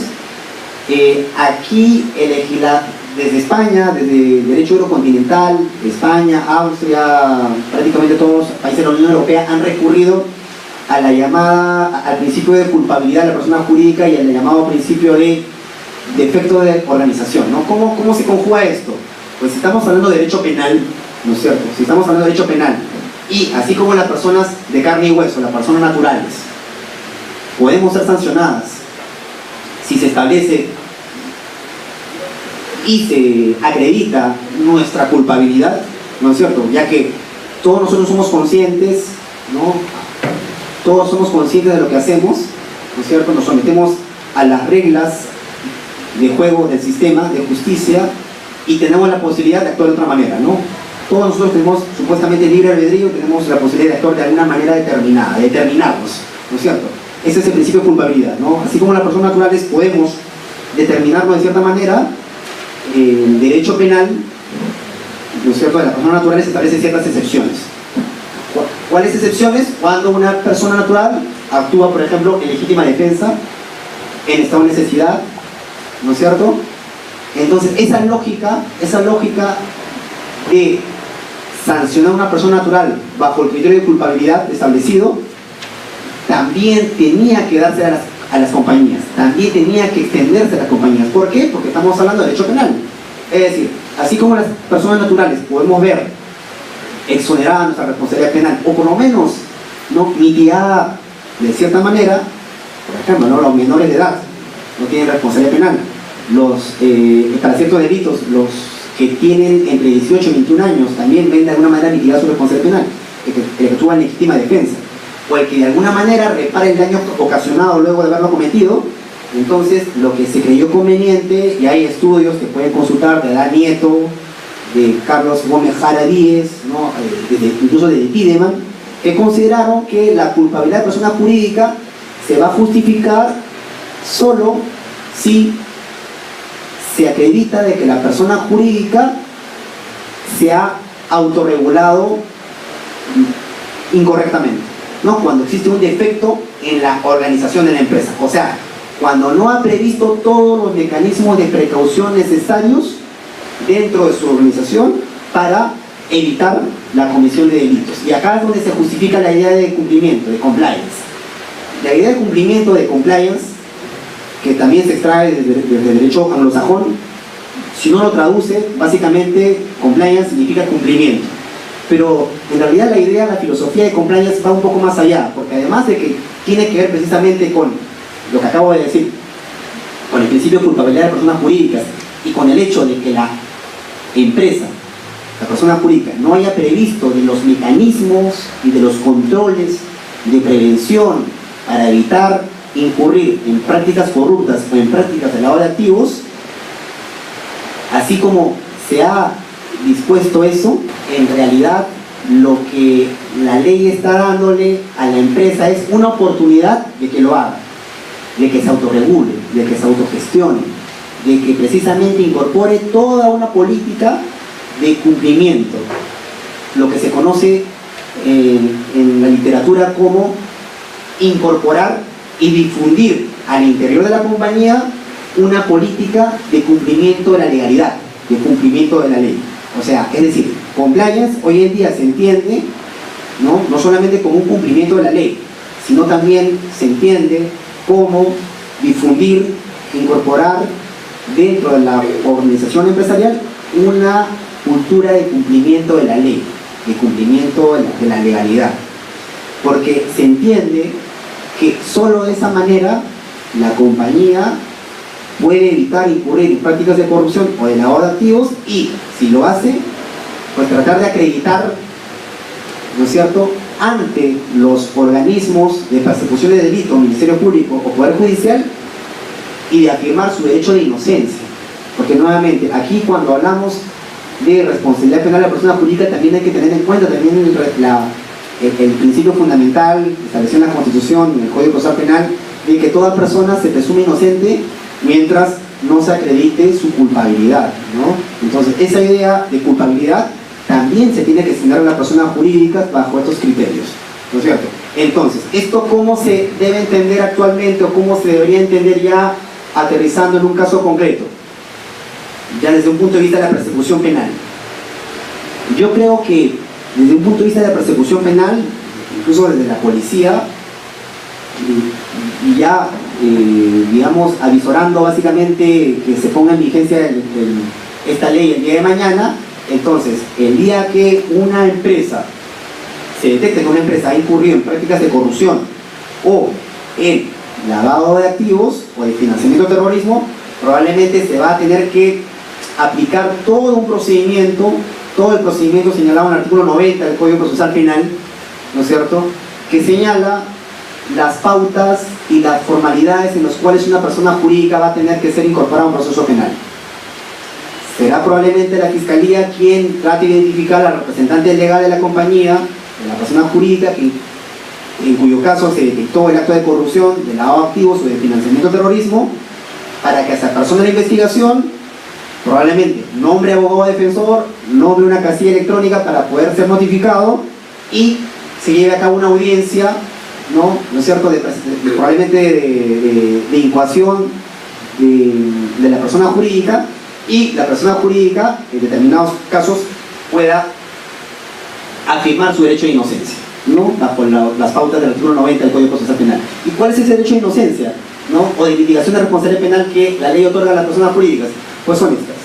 aquí desde España, desde derecho eurocontinental, España, Austria, prácticamente todos los países de la Unión Europea han recurrido a la llamada, al principio de culpabilidad de la persona jurídica y al llamado principio de defecto de organización, ¿no? ¿Cómo se conjuga esto? Pues si estamos hablando de derecho penal, ¿no es cierto? Si estamos hablando de derecho penal, y así como las personas de carne y hueso, las personas naturales, podemos ser sancionadas si se establece y se acredita nuestra culpabilidad, ¿no es cierto? Ya que todos nosotros somos conscientes, ¿no? Todos somos conscientes de lo que hacemos, ¿no es cierto? Nos sometemos a las reglas de juego del sistema de justicia y tenemos la posibilidad de actuar de otra manera, ¿no? Todos nosotros tenemos supuestamente libre albedrío, tenemos la posibilidad de actuar de alguna manera determinada, de determinarnos, ¿no es cierto? Ese es el principio de culpabilidad, ¿no? Así como las personas naturales podemos determinarnos de cierta manera, el derecho penal, ¿no es cierto?, de las personas naturales establece ciertas excepciones. ¿Cuáles excepciones? Cuando una persona natural actúa, por ejemplo, en legítima defensa, en estado de necesidad, ¿no es cierto? Entonces, esa lógica de sancionar a una persona natural bajo el criterio de culpabilidad establecido, también tenía que darse a las compañías, también tenía que extenderse a las compañías. ¿Por qué? Porque estamos hablando de derecho penal. Es decir, así como las personas naturales podemos ver exonerada nuestra responsabilidad penal, o por lo menos no mitigada de cierta manera, por ejemplo, ¿no? Los menores de edad no tienen responsabilidad penal, para ciertos delitos, los que tienen entre 18 y 21 años también ven de alguna manera mitigada su responsabilidad penal, el que actúa en legítima defensa, o el que de alguna manera repara el daño ocasionado luego de haberlo cometido. Entonces, lo que se creyó conveniente, y hay estudios que pueden consultar de Adán Nieto, de Carlos Gómez Jara Díez, ¿no? Incluso de Tiedemann, que consideraron que la culpabilidad de persona jurídica se va a justificar solo si se acredita de que la persona jurídica se ha autorregulado incorrectamente, ¿no? Cuando existe un defecto en la organización de la empresa, o sea, cuando no ha previsto todos los mecanismos de precaución necesarios dentro de su organización para evitar la comisión de delitos. Y acá es donde se justifica la idea de cumplimiento, de compliance. La idea de cumplimiento, de compliance, que también se extrae desde el derecho anglosajón, si uno lo traduce, básicamente compliance significa cumplimiento. Pero en realidad la idea, la filosofía de compliance va un poco más allá, porque además de que tiene que ver precisamente con lo que acabo de decir, con el principio de culpabilidad de personas jurídicas y con el hecho de que la empresa, la persona jurídica, no haya previsto de los mecanismos y de los controles de prevención para evitar incurrir en prácticas corruptas o en prácticas de lavado de activos, así como se ha dispuesto eso, en realidad lo que la ley está dándole a la empresa es una oportunidad de que lo haga, de que se autorregule, de que se autogestione, de que precisamente incorpore toda una política de cumplimiento, lo que se conoce en la literatura como incorporar y difundir al interior de la compañía una política de cumplimiento de la legalidad, de cumplimiento de la ley. O sea, es decir, compliance hoy en día se entiende no solamente como un cumplimiento de la ley, sino también se entiende como difundir, incorporar dentro de la organización empresarial una cultura de cumplimiento de la ley, de cumplimiento de la legalidad, porque se entiende que solo de esa manera la compañía puede evitar incurrir en prácticas de corrupción o de lavado de activos, y si lo hace, pues tratar de acreditar, ¿no es cierto?, ante los organismos de persecución de delito, Ministerio Público o Poder Judicial, y de afirmar su derecho de inocencia. Porque nuevamente, aquí cuando hablamos de responsabilidad penal de la persona jurídica, también hay que tener en cuenta también el principio fundamental establecido en la Constitución, en el Código Procesal Penal, de que toda persona se presume inocente mientras no se acredite su culpabilidad, ¿no? Entonces, esa idea de culpabilidad también se tiene que asignar a las personas jurídicas bajo estos criterios, ¿no es cierto? Entonces, ¿esto cómo se debe entender actualmente o cómo se debería entender ya aterrizando en un caso concreto? Ya desde un punto de vista de la persecución penal. Yo creo que desde un punto de vista de la persecución penal, incluso desde la policía, y ya, digamos, avisorando básicamente que se ponga en vigencia esta ley el día de mañana, entonces, el día que una empresa, se detecte que una empresa ha incurrido en prácticas de corrupción o en lavado de activos o de financiamiento de terrorismo, probablemente se va a tener que aplicar todo un procedimiento, todo el procedimiento señalado en el artículo 90 del Código Procesal Penal, ¿no es cierto?, que señala las pautas y las formalidades en las cuales una persona jurídica va a tener que ser incorporada a un proceso penal. Será probablemente la Fiscalía quien trate de identificar al representante legal de la compañía, de la persona jurídica, en cuyo caso se detectó el acto de corrupción, de lavado de activos o de financiamiento de terrorismo, para que esa persona de la investigación probablemente nombre abogado defensor, nombre una casilla electrónica para poder ser notificado y se lleve a cabo una audiencia, ¿no es cierto?, probablemente de incoación de la persona jurídica, y la persona jurídica en determinados casos pueda afirmar su derecho de inocencia, ¿no?, bajo las pautas del artículo 90 del Código Procesal Penal. ¿Y cuál es ese derecho de inocencia, ¿no?, o de mitigación de responsabilidad penal que la ley otorga a las personas jurídicas? Pues son estas,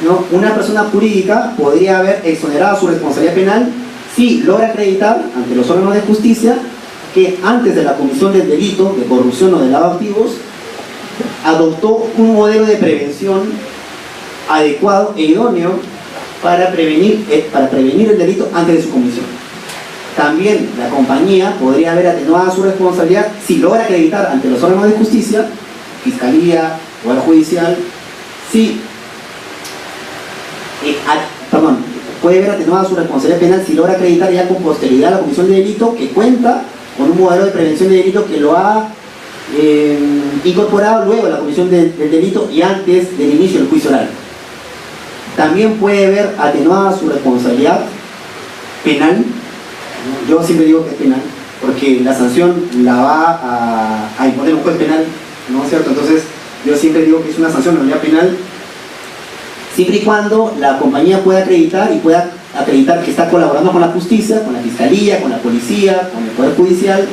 ¿no? Una persona jurídica podría haber exonerado su responsabilidad penal si logra acreditar ante los órganos de justicia que antes de la comisión del delito de corrupción o de lavado de activos adoptó un modelo de prevención adecuado e idóneo para prevenir el delito antes de su comisión. También la compañía podría haber atenuado su responsabilidad si logra acreditar ante los órganos de justicia, Fiscalía, Poder Judicial, puede haber atenuado su responsabilidad penal si logra acreditar ya con posterioridad a la comisión de delito que cuenta con un modelo de prevención de delito que lo ha incorporado luego a la comisión del delito y antes del inicio del juicio oral. También puede haber atenuada su responsabilidad penal. Yo siempre digo que es penal, porque la sanción la va a imponer un juez penal, ¿no es cierto? Entonces, yo siempre digo que es una sanción en realidad penal, siempre y cuando la compañía pueda acreditar que está colaborando con la justicia, con la Fiscalía, con la Policía, con el Poder Judicial,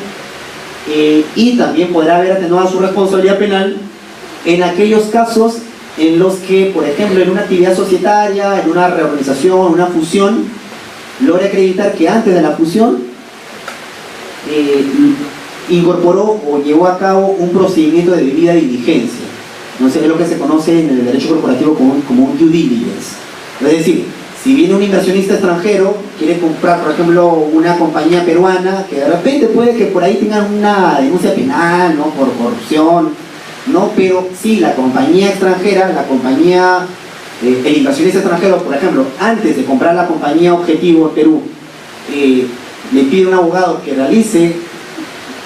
y también podrá haber atenuado su responsabilidad penal en aquellos casos en los que, por ejemplo, en una actividad societaria, en una reorganización, una fusión, logra acreditar que antes de la fusión incorporó o llevó a cabo un procedimiento de debida diligencia. No sé, es lo que se conoce en el derecho corporativo como un due diligence. Es decir, si viene un inversionista extranjero, quiere comprar, por ejemplo, una compañía peruana, que de repente puede que por ahí tengan una denuncia penal, ¿no?, por corrupción, ¿no? Pero sí, la compañía extranjera, el inversionista extranjero, por ejemplo, antes de comprar la compañía objetivo en Perú, le pide a un abogado que realice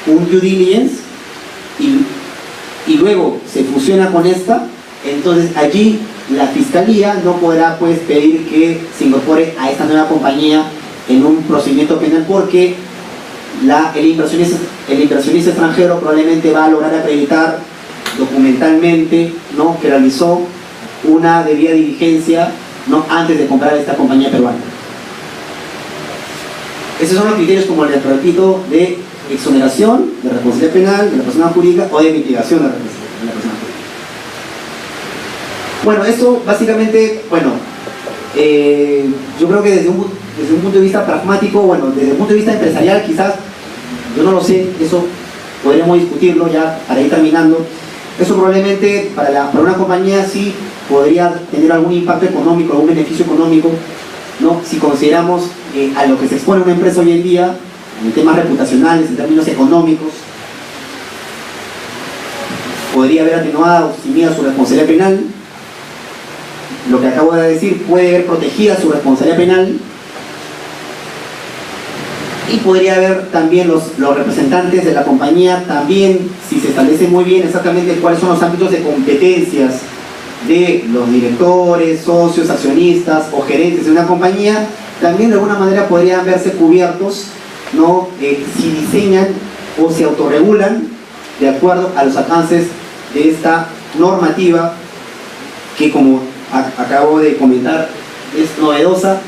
un due diligence y luego se fusiona con esta, entonces allí la Fiscalía no podrá pues pedir que se incorpore a esta nueva compañía en un procedimiento penal, porque el inversionista extranjero probablemente va a lograr acreditar documentalmente, ¿no?, que realizó una debida diligencia, ¿no?, antes de comprar esta compañía peruana. Esos son los criterios, como les repito, de exoneración de responsabilidad penal de la persona jurídica o de mitigación de la responsabilidad de la persona jurídica. Bueno, esto básicamente, yo creo que desde un punto de vista pragmático, desde un punto de vista empresarial quizás, yo no lo sé, eso podríamos discutirlo ya para ir terminando. Eso probablemente para una compañía sí podría tener algún impacto económico, algún beneficio económico, ¿no?, si consideramos a lo que se expone una empresa hoy en día, en temas reputacionales, en términos económicos. Podría haber atenuado o eximido su responsabilidad penal. Lo que acabo de decir, puede haber protegida su responsabilidad penal. y podría haber también los representantes de la compañía, también si se establece muy bien exactamente cuáles son los ámbitos de competencias de los directores, socios, accionistas o gerentes de una compañía, también de alguna manera podrían verse cubiertos, ¿no? Si diseñan o se autorregulan de acuerdo a los alcances de esta normativa que, como acabo de comentar, es novedosa.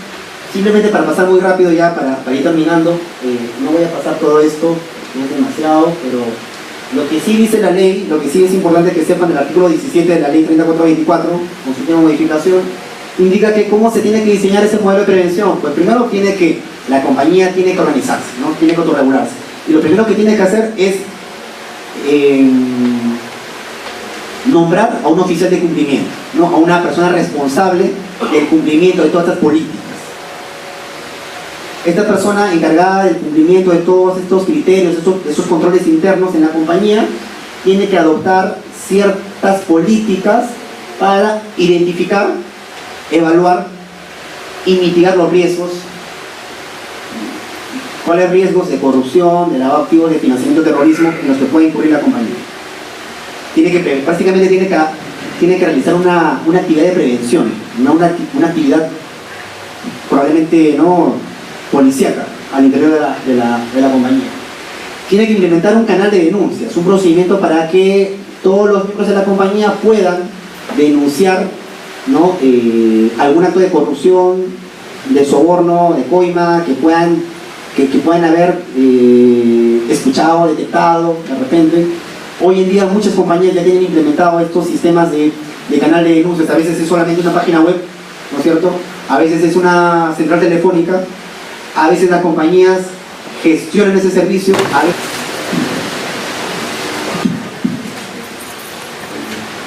Simplemente para pasar muy rápido ya, para ir terminando, no voy a pasar todo esto, no es demasiado, pero lo que sí dice la ley, lo que sí es importante que sepan, el artículo 17 de la ley 3424, con su última modificación, indica que cómo se tiene que diseñar ese modelo de prevención. Pues primero la compañía tiene que organizarse, ¿no? Tiene que autorregularse. Y lo primero que tiene que hacer es nombrar a un oficial de cumplimiento, ¿no? A una persona responsable del cumplimiento de todas estas políticas. Esta persona encargada del cumplimiento de todos estos criterios, esos controles internos en la compañía, tiene que adoptar ciertas políticas para identificar, evaluar y mitigar los riesgos. ¿Cuáles riesgos de corrupción, de lavado de activos, de financiamiento de terrorismo en los que puede incurrir la compañía? Prácticamente tiene que realizar una actividad de prevención, una actividad probablemente no policíaca al interior de la compañía. Tiene que implementar un canal de denuncias, un procedimiento para que todos los miembros de la compañía puedan denunciar, ¿no? Algún acto de corrupción, de soborno, de coima, que puedan haber escuchado, detectado de repente. Hoy en día muchas compañías ya tienen implementado estos sistemas de canal de denuncias. A veces es solamente una página web, ¿no es cierto? A veces es una central telefónica. A veces las compañías gestionan ese servicio.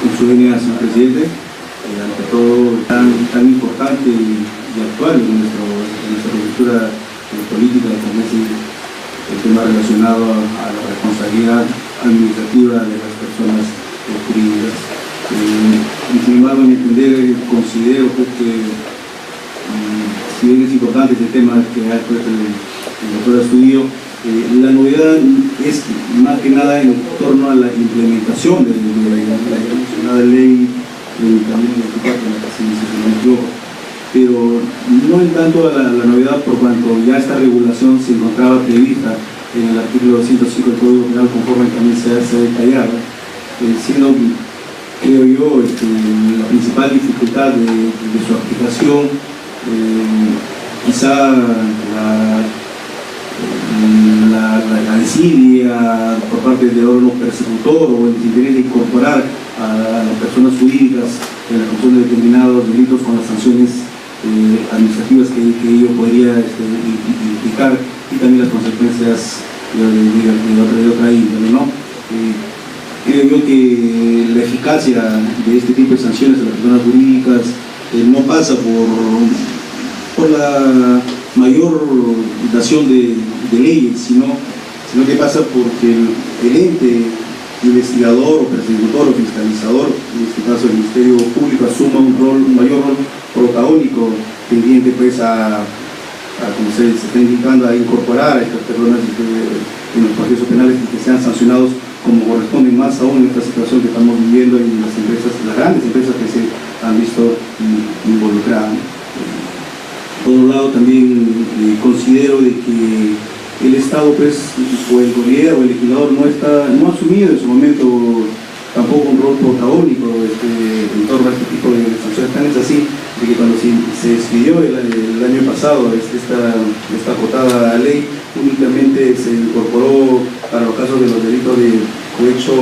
En su línea, señor presidente, ante todo tan importante y actual en nuestra cultura política, como es el tema relacionado a la responsabilidad administrativa de las personas jurídicas. Y sin embargo, a mi entender, considero que si bien es importante este tema que ha expuesto el doctor Astudillo, la novedad es más que nada en torno a la implementación de la mencionada ley 30.024, si no me equivoco, pero no en tanto a la novedad por cuanto ya esta regulación se encontraba prevista en el artículo 205 del Código Penal, conforme también se ha detallado, siendo, creo yo, la principal dificultad de su aplicación, quizá la desidia por parte del órgano persecutor o el desinterés de incorporar a las personas jurídicas en la comisión de determinados delitos con las sanciones administrativas que ello podría implicar, y también las consecuencias de otra índole, ¿no? Creo yo que la eficacia de este tipo de sanciones a las personas jurídicas no pasa por la mayor dación de leyes, sino que pasa porque el ente investigador o persecutor o fiscalizador, en este caso el Ministerio Público, asuma un mayor rol protagónico tendiente pues como se está indicando, a incorporar a estas personas en los procesos penales y que sean sancionados como corresponden, más aún en esta situación que estamos viviendo en las empresas, las grandes empresas que se han visto involucradas. Por otro lado, también considero de que el Estado, pues, o el gobierno o el legislador no ha asumido en su momento tampoco un rol protagónico en torno a este tipo de sanciones. Tan es así de que cuando se despidió el año pasado esta acotada ley, únicamente se incorporó para los casos de los delitos de cohecho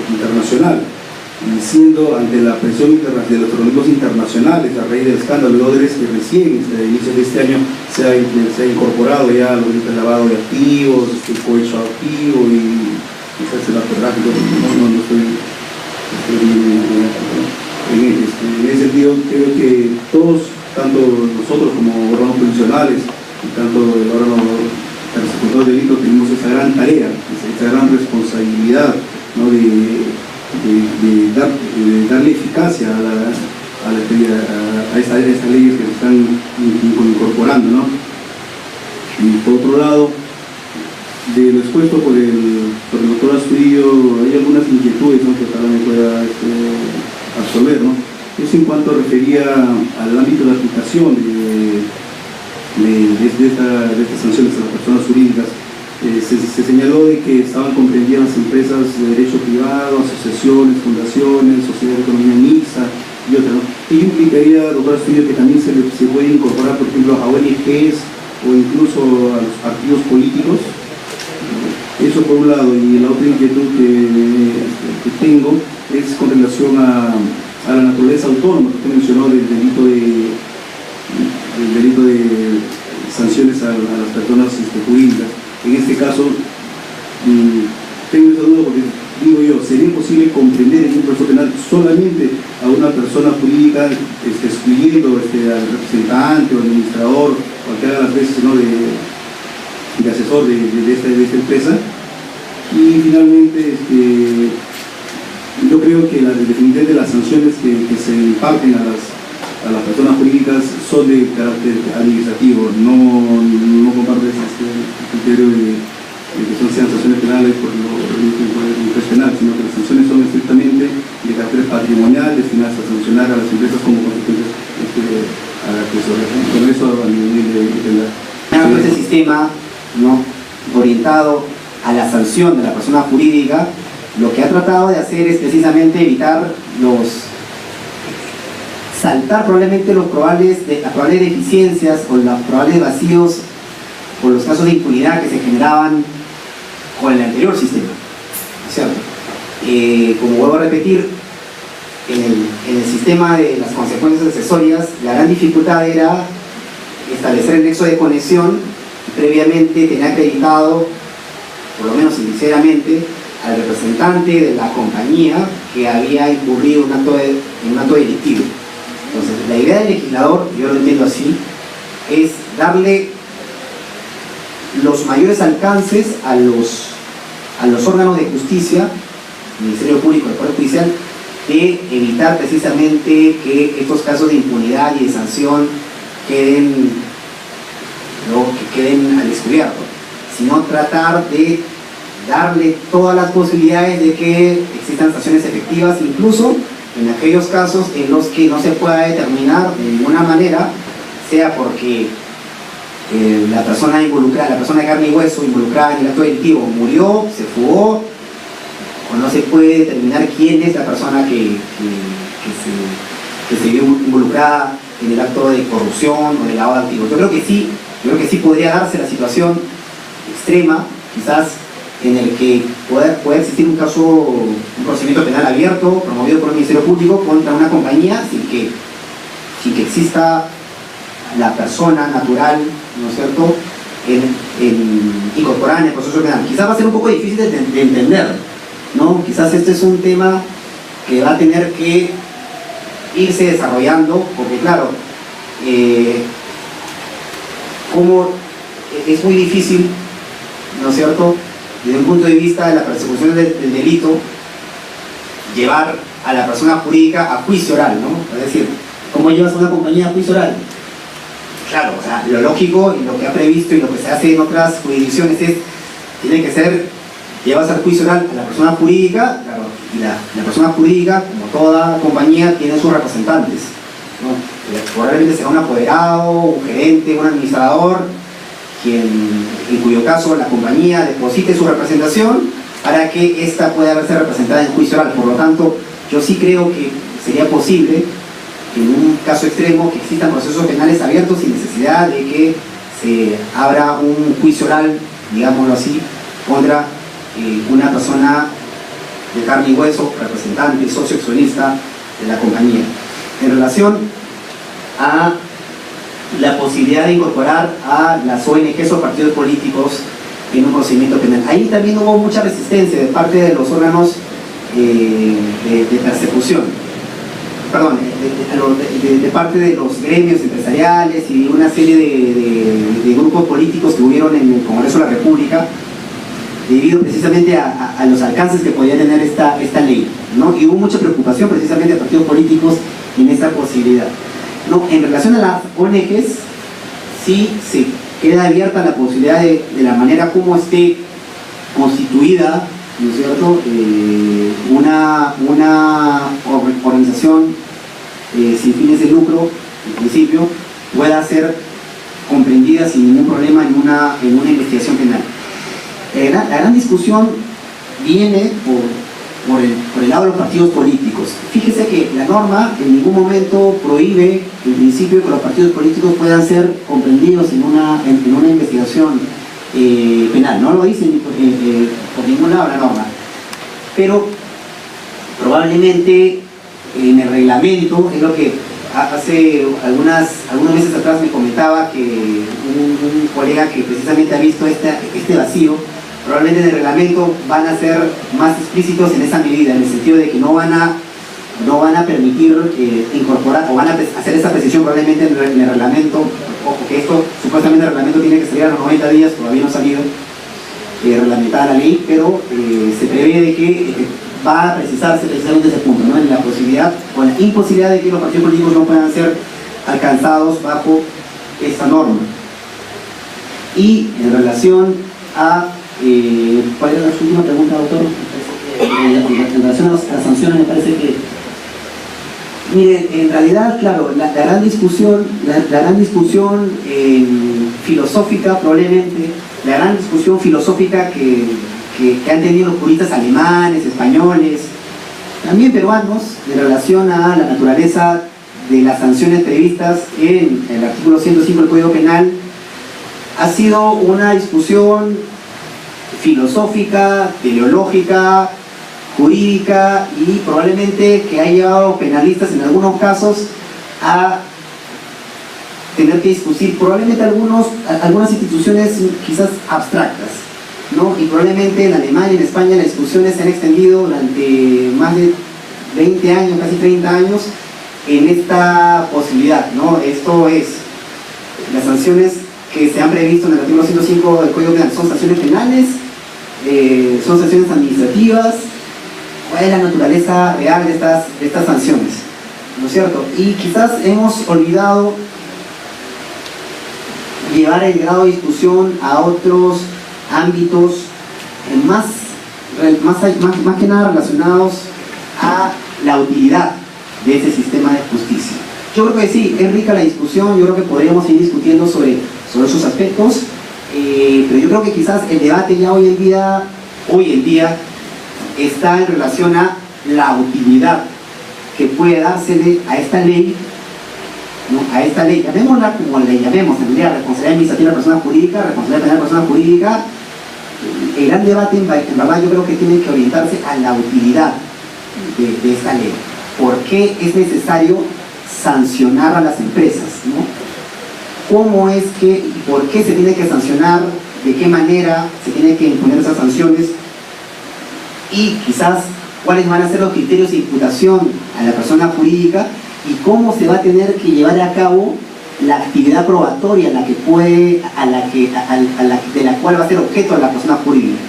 internacional, siendo ante la presión de los organismos internacionales a raíz del escándalo de Odebrecht, que recién a inicios de este año se ha incorporado ya los delitos de lavado de activos, cohecho activo y quizás el narcotráfico. No estoy en ese sentido. Creo que todos, tanto nosotros como órganos profesionales y tanto el órgano persecutor de delitos, tenemos esa gran tarea, esa gran responsabilidad, ¿no? de darle eficacia a estas leyes que se están incorporando, ¿no? Y por otro lado, de lo expuesto por el doctor Astudillo, hay algunas inquietudes, ¿no?, que ojalá me pueda absolver, ¿no? Es en cuanto refería al ámbito de aplicación de estas sanciones a las personas jurídicas. Se señaló de que estaban comprendidas las empresas de derecho privado, asociaciones, fundaciones, sociedades de economía mixta y otras, ¿no? Ello implicaría, doctor Astudillo, que también se puede incorporar, por ejemplo, a ONGs o incluso a los partidos políticos. Eso por un lado. Y la otra inquietud que tengo es con relación a la naturaleza autónoma que usted mencionó del delito de sanciones a las personas jurídicas. En este caso, tengo esa duda porque, digo yo, ¿sería posible comprender en un proceso penal solamente a una persona jurídica, excluyendo al representante o administrador, o al que haga las veces, ¿no?, de asesor de esta empresa? Y finalmente, yo creo que definitivamente las sanciones que se imparten a las personas jurídicas son de carácter administrativo. No comparto ese criterio de que sean sanciones penales por el juez penal, sino que las sanciones son estrictamente de carácter patrimonial, destinadas a sancionar a las empresas como consecuencias a la que se refieren. Con eso a nivel de este sistema, ¿no?, orientado a la sanción de la persona jurídica, lo que ha tratado de hacer es precisamente evitar saltar probablemente las probables deficiencias o los probables vacíos o los casos de impunidad que se generaban con el anterior sistema, ¿cierto? Como vuelvo a repetir, en el sistema de las consecuencias accesorias, la gran dificultad era establecer el nexo de conexión y previamente tener acreditado, por lo menos sinceramente, al representante de la compañía que había incurrido en un acto delictivo. Entonces, la idea del legislador, yo lo entiendo así, es darle los mayores alcances a los órganos de justicia, Ministerio Público, el Poder Judicial, de evitar precisamente que estos casos de impunidad y de sanción queden al descubierto, sino tratar de darle todas las posibilidades de que existan sanciones efectivas, incluso en aquellos casos en los que no se pueda determinar de ninguna manera, sea porque la persona involucrada, la persona de carne y hueso involucrada en el acto delictivo murió, se fugó, o no se puede determinar quién es la persona que se vio involucrada en el acto de corrupción o de lavado de activos. Yo creo que sí podría darse la situación extrema, quizás, en el que pueda existir un procedimiento penal abierto, promovido por el Ministerio Público contra una compañía sin que exista la persona natural, ¿no es cierto?, incorporada en el proceso penal. Quizás va a ser un poco difícil de entender, ¿no? Quizás este es un tema que va a tener que irse desarrollando, porque claro, como es muy difícil, ¿no es cierto?, desde un punto de vista de la persecución del delito, llevar a la persona jurídica a juicio oral, ¿no? Es decir, ¿cómo llevas a una compañía a juicio oral? Claro, o sea, lo lógico y lo que ha previsto y lo que se hace en otras jurisdicciones tiene que ser, llevas al juicio oral a la persona jurídica, claro, y la persona jurídica, como toda compañía, tiene sus representantes, ¿no? Probablemente será un apoderado, un gerente, un administrador, en cuyo caso la compañía deposite su representación para que ésta pueda verse representada en juicio oral. Por lo tanto, yo sí creo que sería posible, en un caso extremo, que existan procesos penales abiertos sin necesidad de que se abra un juicio oral, digámoslo así, contra una persona de carne y hueso, representante, socio accionista de la compañía. En relación a la posibilidad de incorporar a las ONGs o partidos políticos en un procedimiento penal. Ahí también hubo mucha resistencia de parte de los órganos de persecución, perdón, de parte de los gremios empresariales y una serie de grupos políticos que hubieron en el Congreso de la República, debido precisamente a los alcances que podía tener esta ley, ¿no? Y hubo mucha preocupación precisamente de partidos políticos en esta posibilidad. No, en relación a las ONGs, sí se queda abierta la posibilidad de la manera como esté constituida, ¿no es cierto?, una organización sin fines de lucro, en principio, pueda ser comprendida sin ningún problema en una investigación penal. La gran discusión viene por el lado de los partidos políticos. Fíjese que la norma en ningún momento prohíbe, en principio, que los partidos políticos puedan ser comprendidos en una investigación penal. No lo dice por ningún lado la norma. Pero probablemente en el reglamento, es lo que hace algunos meses atrás me comentaba que un colega que precisamente ha visto este vacío, probablemente en el reglamento van a ser más explícitos en esa medida, en el sentido de que no van a permitir incorporar o van a hacer esa precisión probablemente en el reglamento, o que esto supuestamente el reglamento tiene que salir a los 90 días, todavía no ha salido reglamentada la ley, pero se prevé de que va a precisarse precisamente ese punto, ¿no?, en la posibilidad o la imposibilidad de que los partidos políticos no puedan ser alcanzados bajo esta norma. Y en relación a ¿cuál era su última pregunta, doctor? En relación a las sanciones, me parece que, mire, en realidad, claro, la gran discusión filosófica, probablemente, la gran discusión filosófica que han tenido los juristas alemanes, españoles, también peruanos, en relación a la naturaleza de las sanciones previstas en el artículo 105 del Código Penal, ha sido una discusión filosófica, teleológica, jurídica, y probablemente que ha llevado penalistas en algunos casos a tener que discutir probablemente algunas instituciones quizás abstractas, ¿no? Y probablemente en Alemania y en España las discusiones se han extendido durante más de 20 años, casi 30 años, en esta posibilidad, ¿no? Esto es, las sanciones que se han previsto en el artículo 105 del Código Penal son sanciones penales, son sanciones administrativas. ¿Cuál es la naturaleza real de estas sanciones? ¿No es cierto? Y quizás hemos olvidado llevar el grado de discusión a otros ámbitos más que nada relacionados a la utilidad de ese sistema de justicia. Yo creo que sí, es rica la discusión, yo creo que podríamos ir discutiendo sobre esos aspectos, pero yo creo que quizás el debate ya hoy en día está en relación a la utilidad que puede dársele a esta ley, ¿no? A esta ley, llamémosla como le llamemos, en realidad, responsabilidad administrativa de la persona jurídica, responsabilidad penal de la persona jurídica. El gran debate, en verdad, yo creo que tiene que orientarse a la utilidad de esta ley. ¿Por qué es necesario sancionar a las empresas, ¿no? ¿Cómo es que y por qué se tiene que sancionar? ¿De qué manera se tiene que imponer esas sanciones? Y quizás cuáles van a ser los criterios de imputación a la persona jurídica y cómo se va a tener que llevar a cabo la actividad probatoria de la cual va a ser objeto la persona jurídica,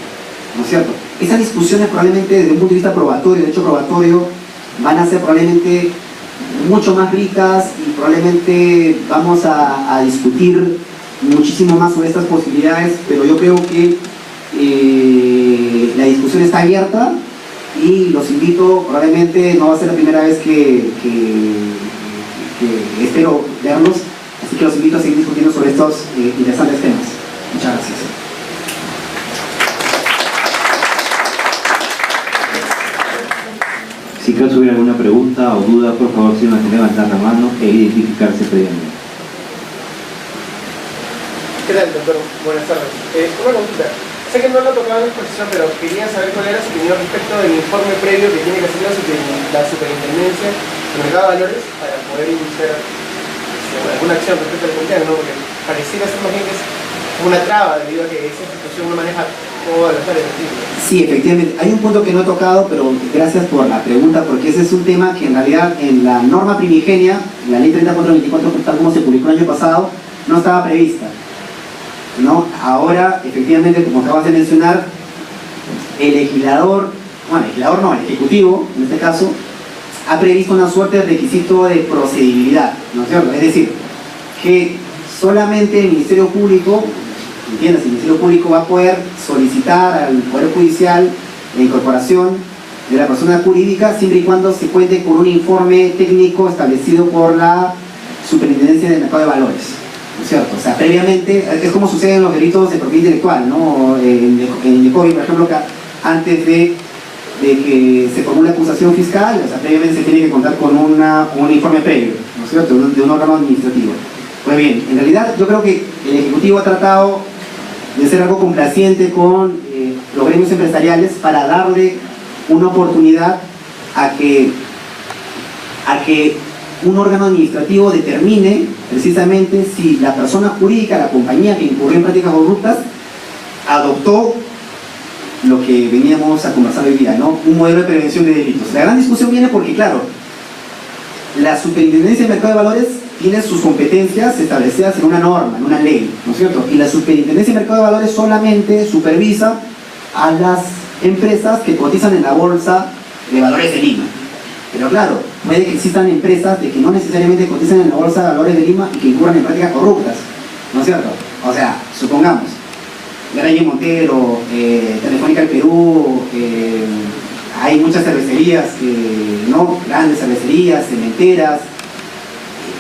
¿no es cierto? Esas discusiones probablemente desde un punto de vista probatorio, de hecho probatorio, van a ser probablemente mucho más ricas y probablemente vamos a discutir muchísimo más sobre estas posibilidades, pero yo creo que la discusión está abierta y los invito, probablemente no va a ser la primera vez que espero verlos, así que los invito a seguir discutiendo sobre estos interesantes temas. Muchas gracias. Si acaso hubiera alguna pregunta o duda, por favor, si no se levantar la mano e identificarse previamente. ¿Qué tal, doctor? Buenas tardes. Una consulta. Sé que no lo tocaba en la exposición, pero quería saber cuál era su opinión respecto del informe previo que tiene que hacer la superintendencia del mercado de valores para poder iniciar alguna acción respecto al comité, ¿no? Porque pareciera ser más bien que es una traba debido a que esa institución no maneja todas las áreas del tipo. Sí, efectivamente. Hay un punto que no he tocado, pero gracias por la pregunta, porque ese es un tema que en realidad en la norma primigenia, la ley 3424, tal como se publicó el año pasado, no estaba prevista, ¿no? Ahora, efectivamente, como acabas de mencionar, el legislador, bueno, el legislador no, el ejecutivo, en este caso, ha previsto una suerte de requisito de procedibilidad, ¿no es cierto? Es decir, que solamente el Ministerio Público, ¿entiendes? El Ministerio Público va a poder solicitar al Poder Judicial la incorporación de la persona jurídica siempre y cuando se cuente con un informe técnico establecido por la Superintendencia del Mercado de Valores, ¿no es cierto? O sea, previamente, es como sucede en los delitos de propiedad intelectual, ¿no? En el COVID, por ejemplo, antes de que se formule una acusación fiscal, o sea, previamente se tiene que contar con un informe previo, ¿no es cierto?, de un órgano administrativo. Pues bien, en realidad yo creo que el Ejecutivo ha tratado de ser algo complaciente con los gremios empresariales para darle una oportunidad a que un órgano administrativo determine precisamente si la persona jurídica, la compañía que incurrió en prácticas corruptas, adoptó lo que veníamos a conversar hoy día, ¿no? Un modelo de prevención de delitos. La gran discusión viene porque, claro, la Superintendencia del Mercado de Valores tiene sus competencias establecidas en una norma, en una ley, ¿no es cierto? Y la Superintendencia del Mercado de Valores solamente supervisa a las empresas que cotizan en la Bolsa de Valores de Lima. Pero claro, puede que existan empresas de que no necesariamente cotizan en la Bolsa de Valores de Lima y que incurran en prácticas corruptas, ¿no es cierto? O sea, supongamos, Graña Montero, Telefónica del Perú, hay muchas cervecerías, ¿no? Grandes cervecerías, cementeras,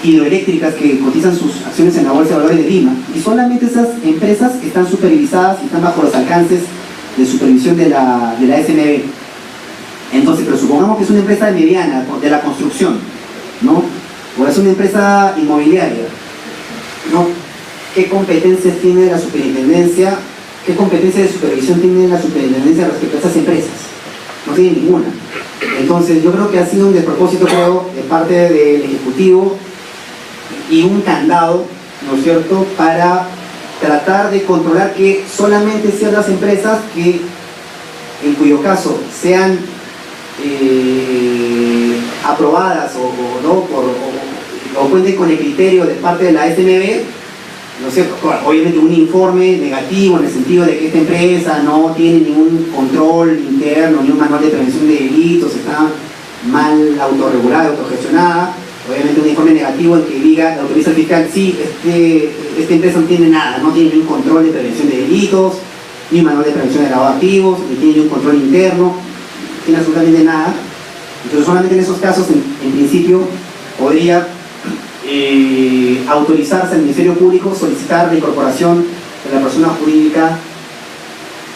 hidroeléctricas que cotizan sus acciones en la Bolsa de Valores de Lima, y solamente esas empresas están supervisadas y están bajo los alcances de supervisión de la SNB. Entonces, pero supongamos que es una empresa mediana, de la construcción, ¿no? O es una empresa inmobiliaria, ¿no? ¿Qué competencias tiene la superintendencia? ¿Qué competencia de supervisión tiene la superintendencia respecto a estas empresas? No tiene ninguna. Entonces, yo creo que ha sido un despropósito, creo, de parte del Ejecutivo y un candado, ¿no es cierto?, para tratar de controlar que solamente ciertas empresas que, en cuyo caso sean aprobadas o cuenten con el criterio de parte de la SNB, ¿no es cierto?, obviamente un informe negativo en el sentido de que esta empresa no tiene ningún control interno, ni un manual de prevención de delitos, está mal autorregulada, autogestionada. Obviamente un informe negativo en que diga, la autoriza el fiscal, sí, esta empresa no tiene nada, no tiene ningún control de prevención de delitos, ni un manual de prevención de lavado de activos, ni tiene ningún control interno, no tiene absolutamente nada. Entonces solamente en esos casos, en principio, podría autorizarse al Ministerio Público solicitar la incorporación de la persona jurídica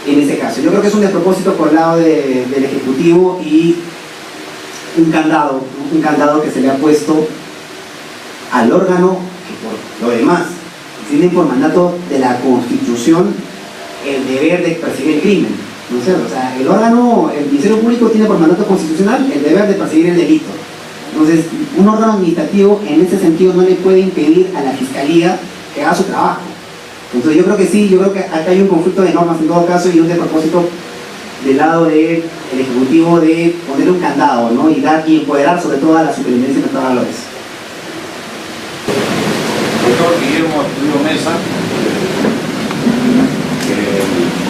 en ese caso. Yo creo que es un despropósito por el lado del Ejecutivo y un candado que se le ha puesto al órgano que, por lo demás, tiene por mandato de la Constitución el deber de perseguir el crimen, ¿no es cierto? O sea, el Ministerio Público tiene por mandato constitucional el deber de perseguir el delito. Entonces, un órgano administrativo en ese sentido no le puede impedir a la Fiscalía que haga su trabajo. Entonces yo creo que sí, yo creo que acá hay un conflicto de normas en todo caso y un despropósito del lado del Ejecutivo de poner un candado, ¿no? y empoderar sobre todo a la Superintendencia de Mercado de Valores. Doctor Guillermo Arturo Mesa,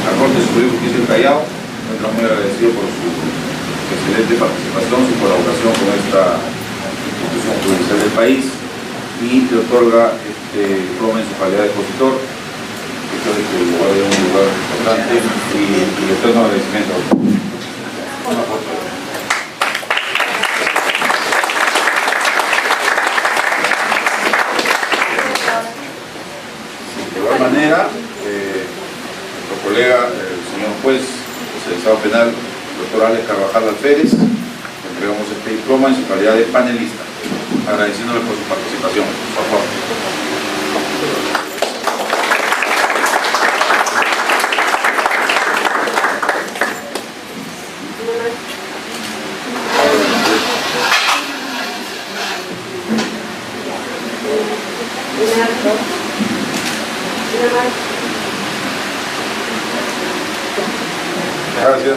la Corte Superior de Justicia del Callao, estamos muy agradecido por su excelente participación, su colaboración con esta institución judicial del país, y le otorga este diploma en su calidad de expositor. Esto es que lo va a dar un lugar importante y le eterno agradecimiento. Una foto. De igual manera, nuestro colega, el señor juez especializado penal, doctor Alex Carvajal Alférez, le entregamos este diploma en su calidad de panelista, agradeciéndole por su participación. Por favor. Gracias.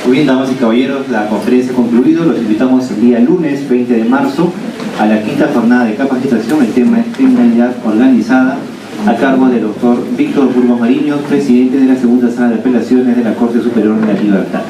Muy bien, damas y caballeros, la conferencia ha concluido. Los invitamos el día lunes 20 de marzo a la quinta jornada de capacitación. El tema es criminalidad organizada, a cargo del doctor Víctor Burgos Mariño, presidente de la segunda sala de apelaciones de la Corte Superior de la Libertad.